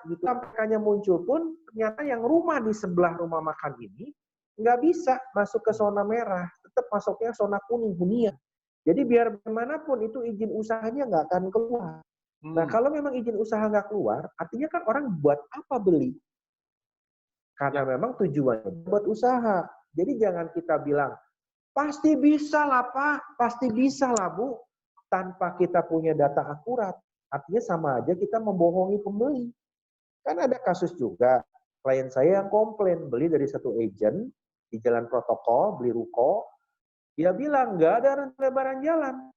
gitu sampai muncul pun ternyata yang rumah di sebelah rumah makan ini nggak bisa masuk ke zona merah, tetap masuknya zona kuning hunian. Jadi biar bagaimanapun itu izin usahanya nggak akan keluar. Nah kalau memang izin usaha nggak keluar, artinya kan orang buat apa beli? Karena memang tujuannya buat usaha. Jadi jangan kita bilang, pasti bisa lah Pak, pasti bisa lah Bu, tanpa kita punya data akurat. Artinya sama aja kita membohongi pembeli. Kan ada kasus juga, klien saya yang komplain, beli dari satu agent, di jalan protokol, beli ruko, dia bilang, nggak ada pelebaran jalan.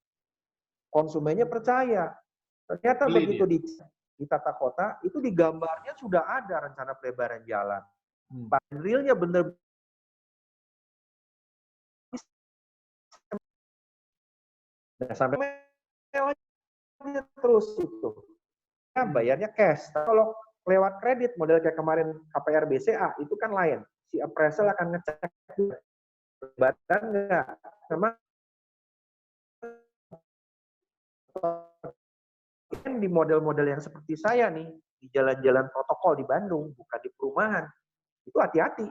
Konsumennya percaya. Ternyata begitu di tata kota, itu di gambarnya sudah ada rencana pelebaran jalan. Realnya bener nah, sampai terus itu. Ya, bayarnya cash. Kalau lewat kredit model kayak kemarin KPR BCA itu kan lain. Si appraisal akan ngecek badan enggak. Memang di model-model yang seperti saya nih di jalan-jalan protokol di Bandung, bukan di perumahan. Itu hati-hati.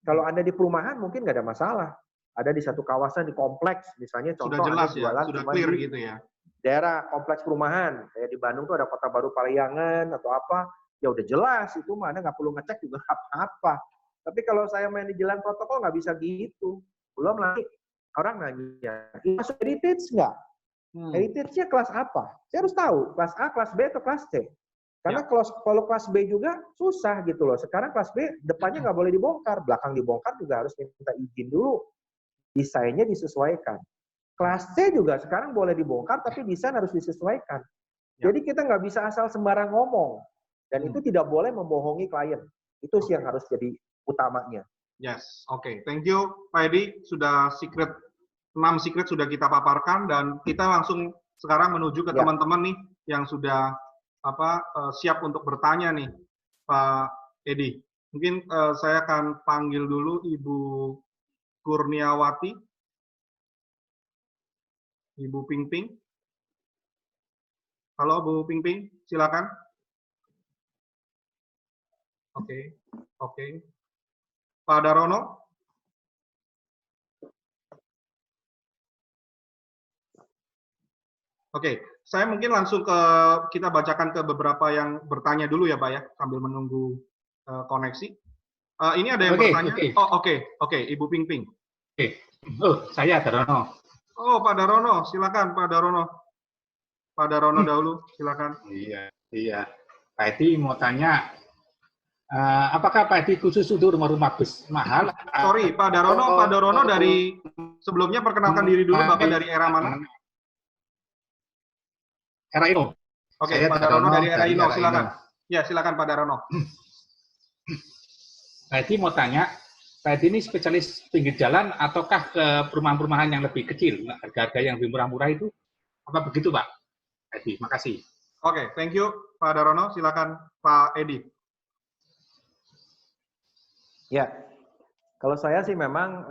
Kalau Anda di perumahan mungkin nggak ada masalah. Ada di satu kawasan di kompleks, misalnya contoh sudah jelas Anda jualan ya, sudah cuma clear di gitu ya. daerah kompleks perumahan. Kayak di Bandung tuh ada Kota Baru Pariangan atau apa, ya udah jelas itu mah Anda nggak perlu ngecek juga apa-apa. Tapi kalau saya main di jalan protokol nggak bisa gitu. Belum lagi orang nanya, masuk heritage nggak? Heritage-nya kelas apa? Saya harus tahu, kelas A, kelas B, atau kelas C. Karena kalau kelas B juga susah gitu loh. Sekarang kelas B depannya nggak boleh dibongkar, belakang dibongkar juga harus minta izin dulu. Desainnya disesuaikan. Kelas C juga sekarang boleh dibongkar, tapi desain harus disesuaikan. Ya. Jadi kita nggak bisa asal sembarang ngomong. Dan itu tidak boleh membohongi klien. Itu sih yang harus jadi utamanya. Yes, oke. Thank you, Pak Edi. Sudah 6 secret sudah kita paparkan, dan kita langsung sekarang menuju ke teman-teman nih yang sudah siap untuk bertanya nih, Pak Edi. Mungkin saya akan panggil dulu Ibu Kurniawati, Ibu Ping. Halo, Bu Ping, silakan. Oke. Pak Darono. Oke, saya mungkin langsung kita bacakan ke beberapa yang bertanya dulu ya, Pak ya, sambil menunggu koneksi. Ini ada yang bertanya. Okay. Oh, oke, Ibu Ping. Oh, saya Darono. Oh, Pak Darono, silakan Pak Darono. Pak Darono dahulu, silakan. Iya. Pak Edi mau tanya, apakah Pak Edi khusus untuk rumah-rumah bus mahal? Sorry, Pak Darono dari sebelumnya perkenalkan diri dulu, Bapak dari era mana? Era Ino. Oke, Pak Darono dari era Ino, silakan. Ya, silakan Pak Darono. Pak Edi mau tanya, Pak Edi ini spesialis pinggir jalan ataukah ke perumahan-perumahan yang lebih kecil, harga-harga yang lebih murah-murah itu? Apa begitu, Pak? Edi, makasih. Oke, thank you Pak Darono. Silakan Pak Edi. Ya, kalau saya sih memang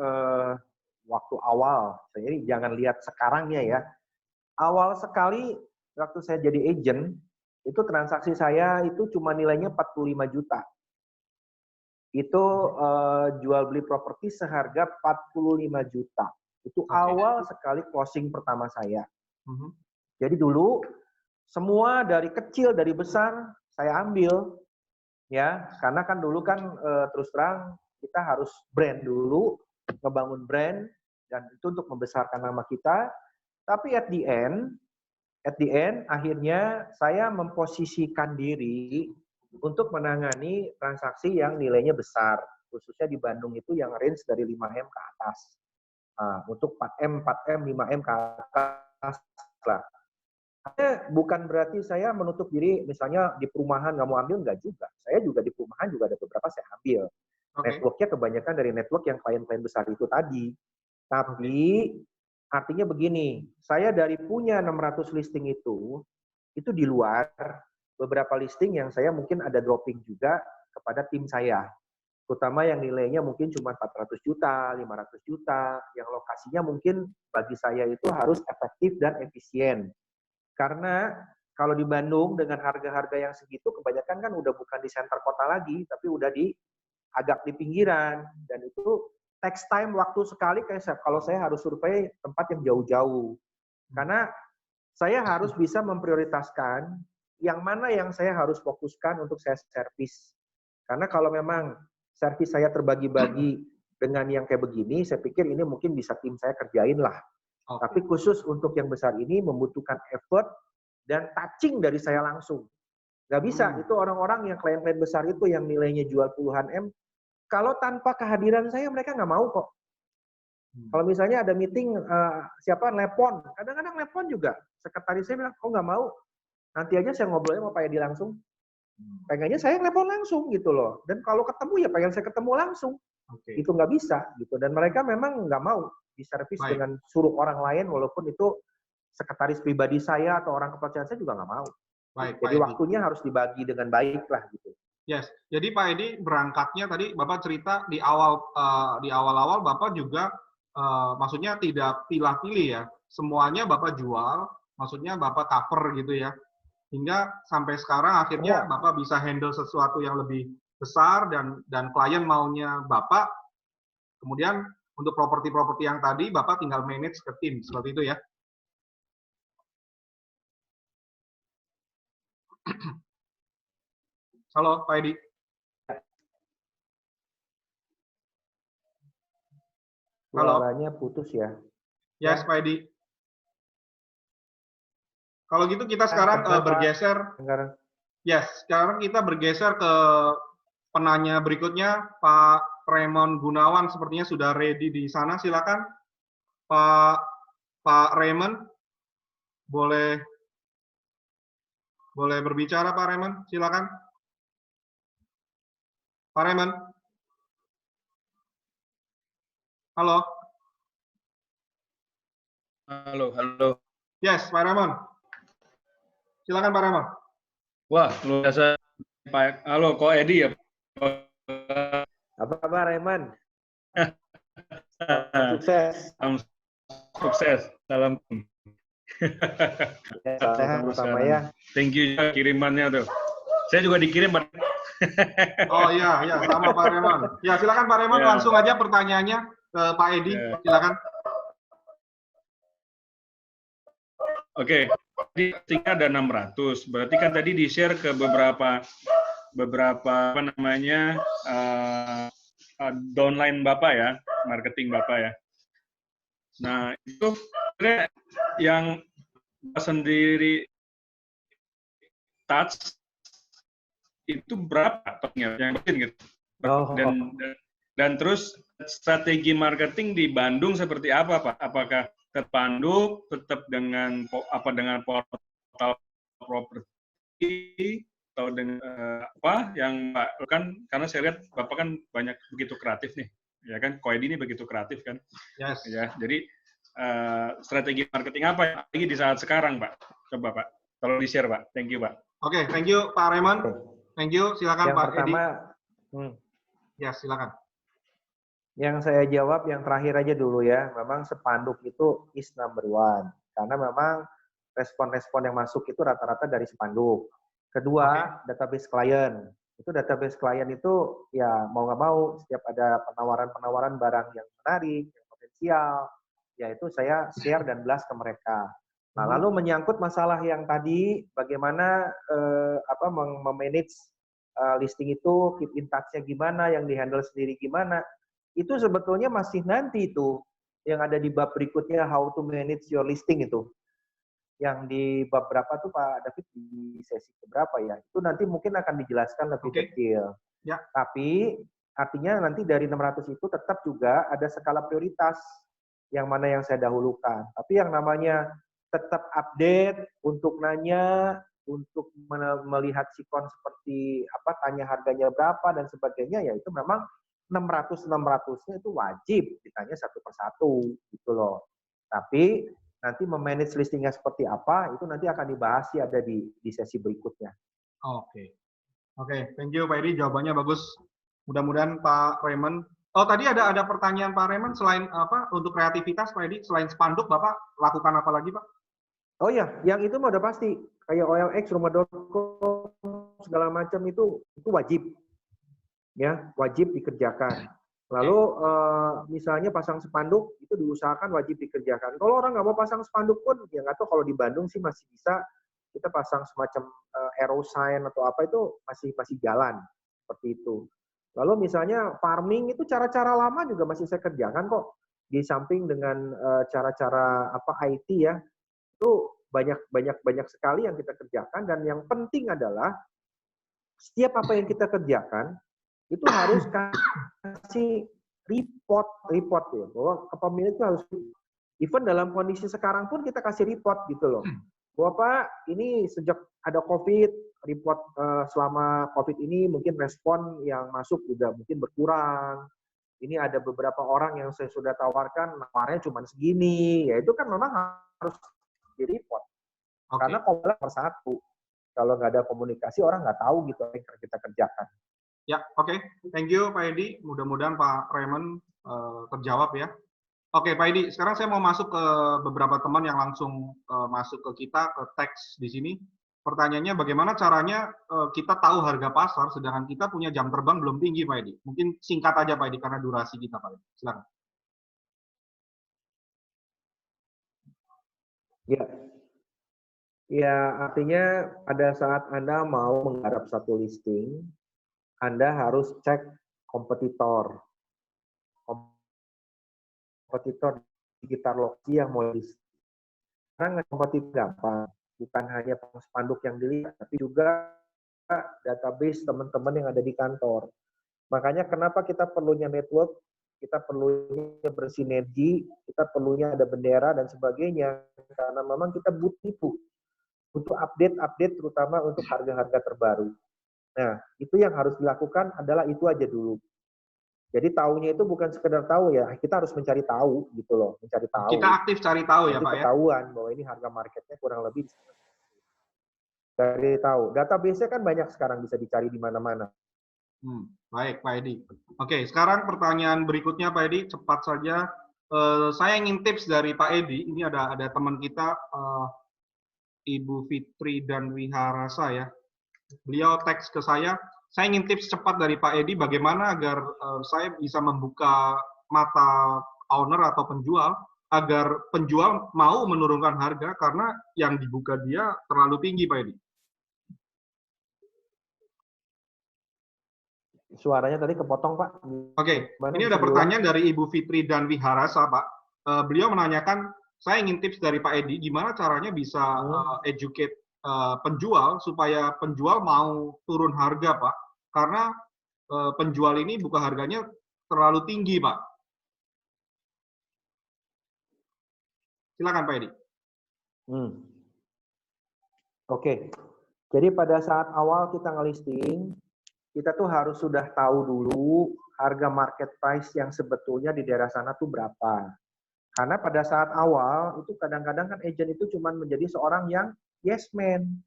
waktu awal, jadi jangan lihat sekarangnya ya. Awal sekali waktu saya jadi agent, itu transaksi saya itu cuma nilainya 45 juta. Itu jual beli properti seharga 45 juta. Itu awal sekali closing pertama saya. Jadi dulu semua dari kecil dari besar saya ambil ya, karena kan dulu kan terus terang kita harus brand dulu, ngebangun brand, dan itu untuk membesarkan nama kita. Tapi at the end akhirnya saya memposisikan diri untuk menangani transaksi yang nilainya besar, khususnya di Bandung itu yang range dari 5M ke atas. Untuk 4M, 5M ke atas lah. Bukan berarti saya menutup diri, misalnya di perumahan nggak mau ambil, nggak juga. Saya juga di perumahan juga ada beberapa saya ambil. Networknya kebanyakan dari network yang klien-klien besar itu tadi. Tapi artinya begini, saya dari punya 600 listing itu di luar beberapa listing yang saya mungkin ada dropping juga kepada tim saya. Terutama yang nilainya mungkin cuma 400 juta, 500 juta, yang lokasinya mungkin bagi saya itu harus efektif dan efisien. Karena kalau di Bandung dengan harga-harga yang segitu kebanyakan kan udah bukan di center kota lagi, tapi udah agak di pinggiran, dan itu takes time, waktu sekali kayak kalau saya harus survei tempat yang jauh-jauh. Karena saya harus bisa memprioritaskan yang mana yang saya harus fokuskan untuk saya servis. Karena kalau memang servis saya terbagi-bagi dengan yang kayak begini, saya pikir ini mungkin bisa tim saya kerjain lah. Tapi khusus untuk yang besar ini membutuhkan effort dan touching dari saya langsung. Nggak bisa, itu orang-orang yang klien-klien besar itu yang nilainya jual puluhan M, kalau tanpa kehadiran saya mereka nggak mau kok. Kalau misalnya ada meeting, siapa nelpon, kadang-kadang nelpon juga, sekretaris saya bilang, oh nggak mau, nanti aja saya ngobrolnya sama Pak Edi langsung. Pengennya saya nelpon langsung gitu loh. Dan kalau ketemu ya pengen saya ketemu langsung. Itu nggak bisa gitu. Dan mereka memang nggak mau diservis dengan suruh orang lain, walaupun itu sekretaris pribadi saya atau orang kepercayaan saya juga nggak mau. Jadi waktunya harus dibagi dengan baik lah gitu. Yes, jadi Pak Edi berangkatnya tadi Bapak cerita di awal-awal Bapak juga maksudnya tidak pilih-pilih ya, semuanya Bapak jual, maksudnya Bapak cover gitu ya, hingga sampai sekarang akhirnya Bapak bisa handle sesuatu yang lebih besar dan klien maunya Bapak, kemudian untuk properti-properti yang tadi Bapak tinggal manage ke tim, seperti itu ya? Halo, Pak Edi. Suaranya putus ya. Yes, Pak Edi. Kalau gitu kita sekarang bergeser. Yes, sekarang kita bergeser ke penanya berikutnya, Pak Raymond Gunawan sepertinya sudah ready di sana. Silakan, Pak Raymond, boleh Boleh berbicara Pak Raymond, silakan. Pak Raymond. Halo. Halo. Yes, Pak Raymond. Silakan Pak Raymond. Wah, luar biasa Pak. Halo, Ko Edi ya. Apa kabar, Raymond? Sukses. Salam sukses. Salam. Ya, sehat pertama ya. Thank you juga kirimannya tuh. Saya juga dikirim, Pak. Oh iya, ya sama Pak Raymond. Ya silakan Pak Raymond, langsung aja pertanyaannya ke Pak Edi. Silakan. Oke, jadi ada 600. Berarti kan tadi di-share ke beberapa apa namanya downline Bapak ya, marketing Bapak ya. Nah, itu yang sendiri touch itu berapa yang mungkin gitu. Dan terus strategi marketing di Bandung seperti apa, Pak? Apakah terpandu tetap dengan portal properti atau dengan apa yang Pak kan, karena saya lihat Bapak kan banyak begitu kreatif nih, ya kan? Koedi ini begitu kreatif kan? Yes. Ya, jadi strategi marketing apa lagi di saat sekarang, Pak? Coba Pak, tolong di-share Pak. Thank you Pak. Oke, thank you Pak Raymond. Thank you. Silakan Yang Pak pertama, Edi. Ya, silakan. Yang saya jawab yang terakhir aja dulu ya. Memang spanduk itu is number one. Karena memang respon-respon yang masuk itu rata-rata dari spanduk. Kedua, database klien. Itu database klien itu ya mau nggak mau setiap ada penawaran-penawaran barang yang menarik, yang potensial, ya itu saya share dan blast ke mereka. Nah, lalu menyangkut masalah yang tadi bagaimana memanage listing itu, keep in touch-nya gimana, yang di-handle sendiri gimana, itu sebetulnya masih nanti itu yang ada di bab berikutnya, how to manage your listing itu. Yang di bab berapa tuh Pak David, di sesi keberapa ya? Itu nanti mungkin akan dijelaskan lebih detail. Ya. Tapi artinya nanti dari 600 itu tetap juga ada skala prioritas yang mana yang saya dahulukan. Tapi yang namanya tetap update untuk nanya, untuk melihat sikon seperti apa, tanya harganya berapa dan sebagainya, ya itu memang 600-600-nya itu wajib ditanya satu persatu gitu loh. Tapi nanti memanage listingnya seperti apa itu nanti akan dibahas sih, ada di sesi berikutnya. Oke, thank you Pak Edi, jawabannya bagus. Mudah-mudahan Pak Raymond. Oh, tadi ada pertanyaan Pak Raymond, selain apa untuk kreativitas Pak Edi, selain spanduk Bapak lakukan apa lagi Pak? Oh ya, yang itu mah udah pasti. Kayak OLX, rumah.com, segala macam itu wajib. Ya, wajib dikerjakan. Lalu misalnya pasang spanduk itu diusahakan wajib dikerjakan. Kalau orang nggak mau pasang spanduk pun, ya nggak tahu, kalau di Bandung sih masih bisa kita pasang semacam arrow sign atau apa, itu masih jalan seperti itu. Lalu misalnya farming itu cara-cara lama juga masih saya kerjakan kok. Di samping dengan cara-cara apa IT ya, itu banyak sekali yang kita kerjakan, dan yang penting adalah setiap apa yang kita kerjakan itu harus kasih report ya, bahwa kepemilikan itu harus, even dalam kondisi sekarang pun kita kasih report gitu loh, bahwa Pak ini sejak ada COVID, report selama COVID ini mungkin respon yang masuk juga mungkin berkurang, ini ada beberapa orang yang saya sudah tawarkan nawarnya cuma segini, ya itu kan memang harus di report. Karena nomor satu, kalau nggak ada komunikasi orang nggak tahu gitu apa yang kita kerjakan. Ya, oke. Thank you Pak Edi. Mudah-mudahan Pak Raymond terjawab ya. Oke, Pak Edi. Sekarang saya mau masuk ke beberapa teman yang langsung masuk ke kita, ke teks di sini. Pertanyaannya, bagaimana caranya kita tahu harga pasar, sedangkan kita punya jam terbang belum tinggi, Pak Edi? Mungkin singkat aja, Pak Edi, karena durasi kita, Pak Edi. Silakan. Ya, artinya pada saat Anda mau menggarap satu listing, Anda harus cek kompetitor. Kompetitor di sekitar lokasi yang mau listing. Karena kompetitor gampang, bukan hanya spanduk yang dilihat, tapi juga database teman-teman yang ada di kantor. Makanya kenapa kita perlunya network, kita perlunya bersinergi, kita perlunya ada bendera dan sebagainya, karena memang kita butuh untuk update terutama untuk harga-harga terbaru. Nah, itu yang harus dilakukan adalah itu aja dulu. Jadi tahunya itu bukan sekedar tahu ya, kita harus mencari tahu gitu loh, mencari tahu. Kita aktif cari tahu ya, nanti Pak ya. Ketahuan bahwa ini harga marketnya kurang lebih cari tahu. Database-nya kan banyak sekarang bisa dicari di mana-mana. Baik, Pak Edi. Oke, sekarang pertanyaan berikutnya, Pak Edi, cepat saja. Saya ingin tips dari Pak Edi. Ini ada teman kita, Ibu Fitri dan Wiharasa ya. Beliau teks ke saya ingin tips cepat dari Pak Edi bagaimana agar saya bisa membuka mata owner atau penjual agar penjual mau menurunkan harga karena yang dibuka dia terlalu tinggi, Pak Edi. Suaranya tadi kepotong, Pak. Oke, ini ada pertanyaan dari Ibu Fitri dan Wiharasa, Pak. Beliau menanyakan, saya ingin tips dari Pak Edi, gimana caranya bisa educate penjual supaya penjual mau turun harga, Pak. Karena penjual ini buka harganya terlalu tinggi, Pak. Silakan, Pak Edi. Oke. Jadi pada saat awal kita ngelisting, kita tuh harus sudah tahu dulu harga market price yang sebetulnya di daerah sana tuh berapa. Karena pada saat awal itu kadang-kadang kan agent itu cuma menjadi seorang yang yes man.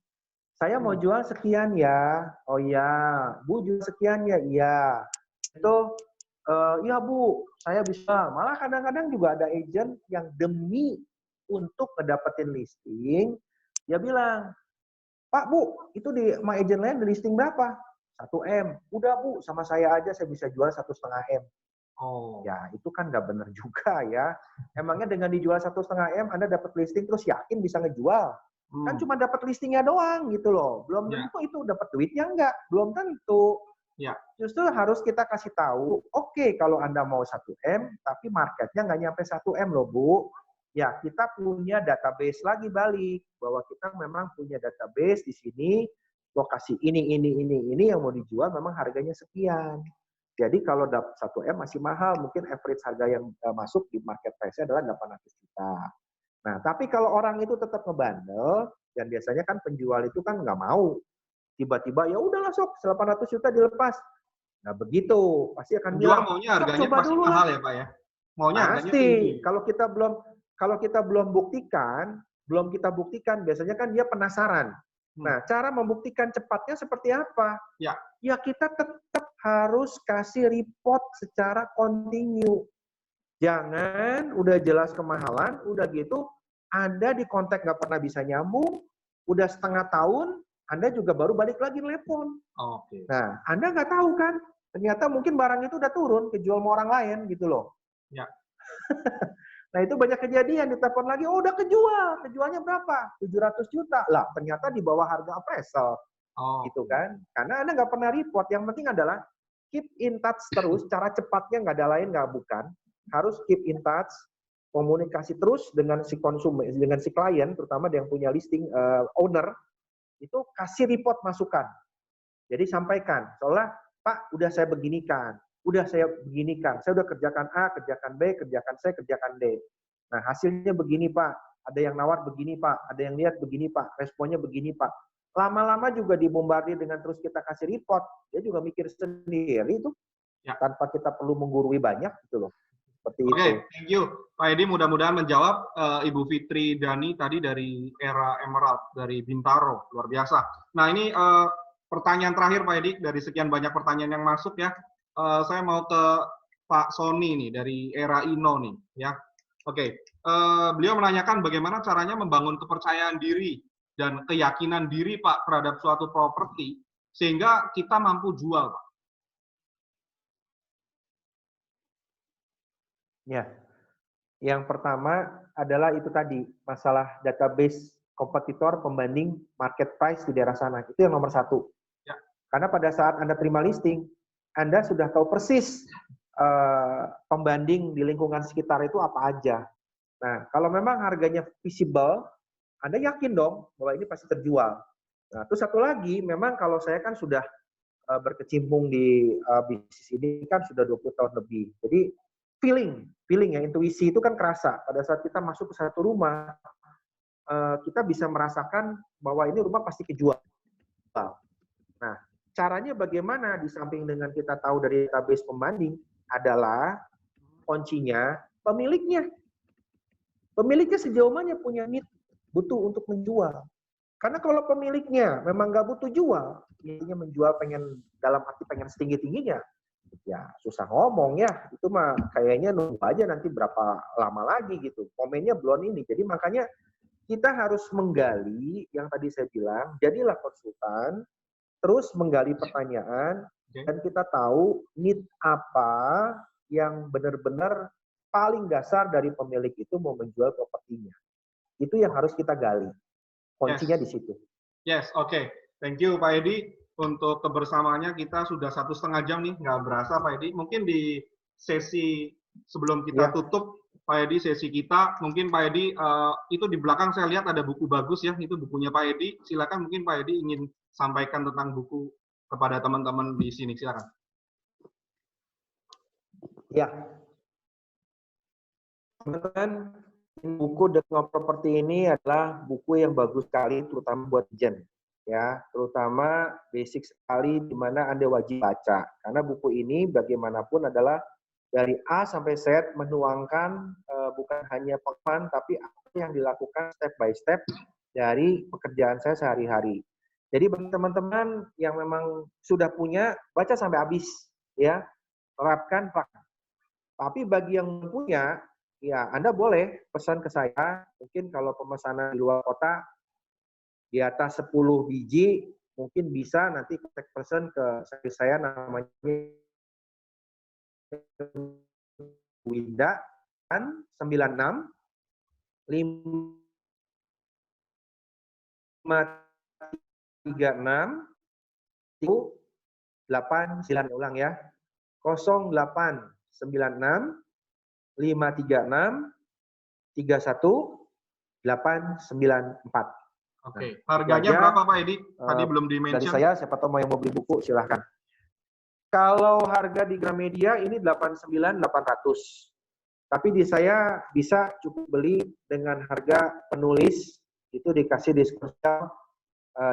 Saya mau jual sekian ya. Oh ya, Bu jual sekian ya. Iya. Itu iya Bu, saya bisa. Malah kadang-kadang juga ada agent yang demi untuk ngedapetin listing, dia bilang, Pak Bu, itu di my agent lain di listing berapa? 1M. Udah Bu, sama saya aja saya bisa jual 1,5 M. Oh. Ya, itu kan nggak benar juga ya. Emangnya dengan dijual 1,5 M, Anda dapat listing terus yakin bisa ngejual? Kan cuma dapat listingnya doang gitu loh. Belum tentu itu dapat duitnya enggak. Belum tentu. Ya. Justru harus kita kasih tahu, oke, kalau Anda mau 1M, tapi marketnya nggak nyampe 1M loh Bu. Ya, kita punya database lagi balik. Bahwa kita memang punya database di sini, lokasi ini yang mau dijual memang harganya sekian. Jadi kalau dapat 1M masih mahal, mungkin average harga yang masuk di market price-nya adalah 800 juta. Nah, tapi kalau orang itu tetap ngebandel, dan biasanya kan penjual itu kan nggak mau. Tiba-tiba, ya udahlah sok, 800 juta dilepas. Nah, begitu. Pasti akan penjual bilang, maunya harganya coba pasti dulu mahal ya, Pak ya? Maunya harganya pasti. tinggi. Kalau kita belum buktikan, biasanya kan dia penasaran. Nah, cara membuktikan cepatnya seperti apa? Ya kita tetap harus kasih report secara kontinu. Jangan udah jelas kemahalan, udah gitu Anda di kontak nggak pernah bisa nyambung, udah setengah tahun, Anda juga baru balik lagi telepon. Oke. Nah, Anda nggak tahu kan? Ternyata mungkin barang itu udah turun, kejual sama orang lain gitu loh. Ya. Nah, itu banyak kejadian, ditelepon lagi, oh udah kejual, kejualnya berapa? 700 juta. Lah, ternyata di bawah harga appraisal. Gitu kan. Karena Anda nggak pernah report, yang penting adalah keep in touch terus, cara cepatnya nggak ada lain, nggak bukan. Harus keep in touch, komunikasi terus dengan si konsumen, dengan si klien, terutama yang punya listing owner, itu kasih report masukan. Jadi sampaikan, seolah, Pak, udah saya beginikan. Saya udah kerjakan A, kerjakan B, kerjakan C, kerjakan D. Nah, hasilnya begini, Pak. Ada yang nawar begini, Pak. Ada yang lihat begini, Pak. Responnya begini, Pak. Lama-lama juga dibombardir dengan terus kita kasih report. Dia juga mikir sendiri itu. Ya. Tanpa kita perlu menggurui banyak gitu loh. Seperti itu. Oke, thank you. Pak Edi mudah-mudahan menjawab Ibu Fitri Dani tadi dari Era Emerald, dari Bintaro. Luar biasa. Nah, ini pertanyaan terakhir Pak Edi, dari sekian banyak pertanyaan yang masuk ya. Saya mau ke Pak Sony nih dari Era Ino nih ya. Oke, beliau menanyakan bagaimana caranya membangun kepercayaan diri dan keyakinan diri Pak terhadap suatu properti sehingga kita mampu jual Pak. Ya, yang pertama adalah itu tadi masalah database kompetitor pembanding market price di daerah sana. Itu yang nomor satu. Ya. Karena pada saat Anda terima listing, Anda sudah tahu persis pembanding di lingkungan sekitar itu apa aja. Nah, kalau memang harganya visible, Anda yakin dong bahwa ini pasti terjual. Nah, terus satu lagi, memang kalau saya kan sudah berkecimpung di bisnis ini kan sudah 20 tahun lebih. Jadi feeling ya, intuisi itu kan kerasa. Pada saat kita masuk ke satu rumah, kita bisa merasakan bahwa ini rumah pasti kejual. Nah, caranya bagaimana di samping dengan kita tahu dari database pembanding adalah kuncinya pemiliknya. Pemiliknya sejauh mana punya need butuh untuk menjual. Karena kalau pemiliknya memang nggak butuh jual, intinya menjual pengen dalam arti pengen setinggi-tingginya, ya susah ngomong ya. Itu mah kayaknya nunggu aja nanti berapa lama lagi gitu. Komennya belum ini. Jadi makanya kita harus menggali yang tadi saya bilang, jadilah konsultan, terus menggali pertanyaan, dan kita tahu need apa yang benar-benar paling dasar dari pemilik itu mau menjual propertinya. Itu yang harus kita gali. Kuncinya di situ. Yes, oke. Thank you Pak Edi. Untuk kebersamaannya kita sudah 1,5 jam nih, nggak berasa Pak Edi. Mungkin di sesi sebelum kita tutup, Pak Edi, sesi kita, mungkin Pak Edi, itu di belakang saya lihat ada buku bagus ya, itu bukunya Pak Edi. Silakan mungkin Pak Edi ingin sampaikan tentang buku kepada teman-teman di sini, silakan. Ya. Teman-teman, buku The King of Property ini adalah buku yang bagus sekali, terutama buat agent, ya, terutama basic sekali di mana Anda wajib baca. Karena buku ini bagaimanapun adalah dari A sampai Z menuangkan bukan hanya pengalaman, tapi apa yang dilakukan step by step dari pekerjaan saya sehari-hari. Jadi bagi teman-teman yang memang sudah punya, baca sampai habis, ya, terapkan fakta. Tapi bagi yang punya, ya, Anda boleh pesan ke saya, mungkin kalau pemesanan di luar kota, di atas 10 biji, mungkin bisa nanti kontak person ke saya namanya Winda, 96 536 89, ulang ya, 0896 536 31894. Oke, harganya berapa Pak Edi? Tadi belum di-mention. Dari saya, siapa tahu mau yang mau beli buku, silahkan. Kalau harga di Gramedia ini 89.800. Tapi di saya bisa cukup beli dengan harga penulis, itu dikasih diskon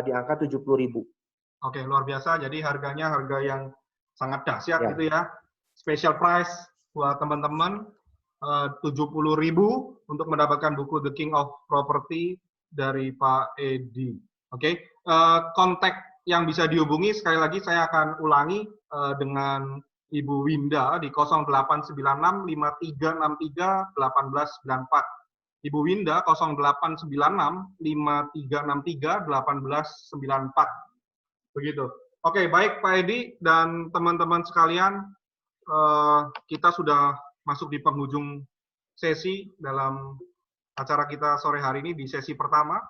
di angka 70.000. Oke, luar biasa. Jadi harganya harga yang sangat dahsyat gitu ya. Special price buat teman-teman. 70.000 untuk mendapatkan buku The King of Property dari Pak Edi. Oke, kontak yang bisa dihubungi sekali lagi saya akan ulangi dengan Ibu Winda di 0896 5363 1894. Ibu Winda 0896 5363 1894. Begitu. Oke, baik Pak Edi dan teman-teman sekalian, kita sudah masuk di penghujung sesi dalam acara kita sore hari ini di sesi pertama.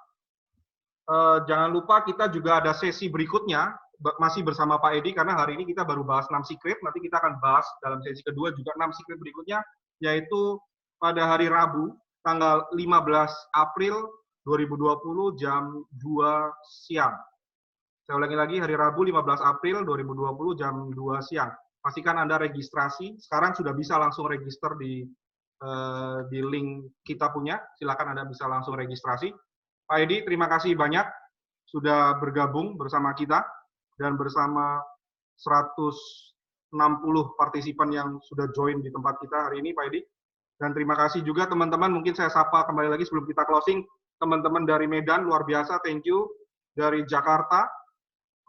Jangan lupa kita juga ada sesi berikutnya, masih bersama Pak Edi, karena hari ini kita baru bahas 6 secret, nanti kita akan bahas dalam sesi kedua juga 6 secret berikutnya, yaitu pada hari Rabu, tanggal 15 April 2020, jam 2 siang. Saya ulangi lagi, hari Rabu 15 April 2020, jam 2 siang. Pastikan Anda registrasi. Sekarang sudah bisa langsung register di link kita punya. Silakan Anda bisa langsung registrasi. Pak Edi, terima kasih banyak sudah bergabung bersama kita dan bersama 160 partisipan yang sudah join di tempat kita hari ini, Pak Edi. Dan terima kasih juga teman-teman, mungkin saya sapa kembali lagi sebelum kita closing. Teman-teman dari Medan, luar biasa, thank you. Dari Jakarta,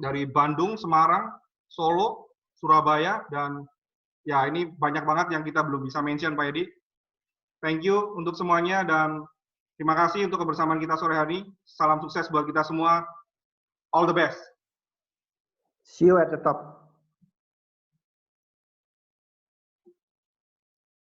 dari Bandung, Semarang, Solo, Surabaya, dan ya ini banyak banget yang kita belum bisa mention Pak Edi. Thank you untuk semuanya dan terima kasih untuk kebersamaan kita sore hari ini. Salam sukses buat kita semua. All the best. See you at the top.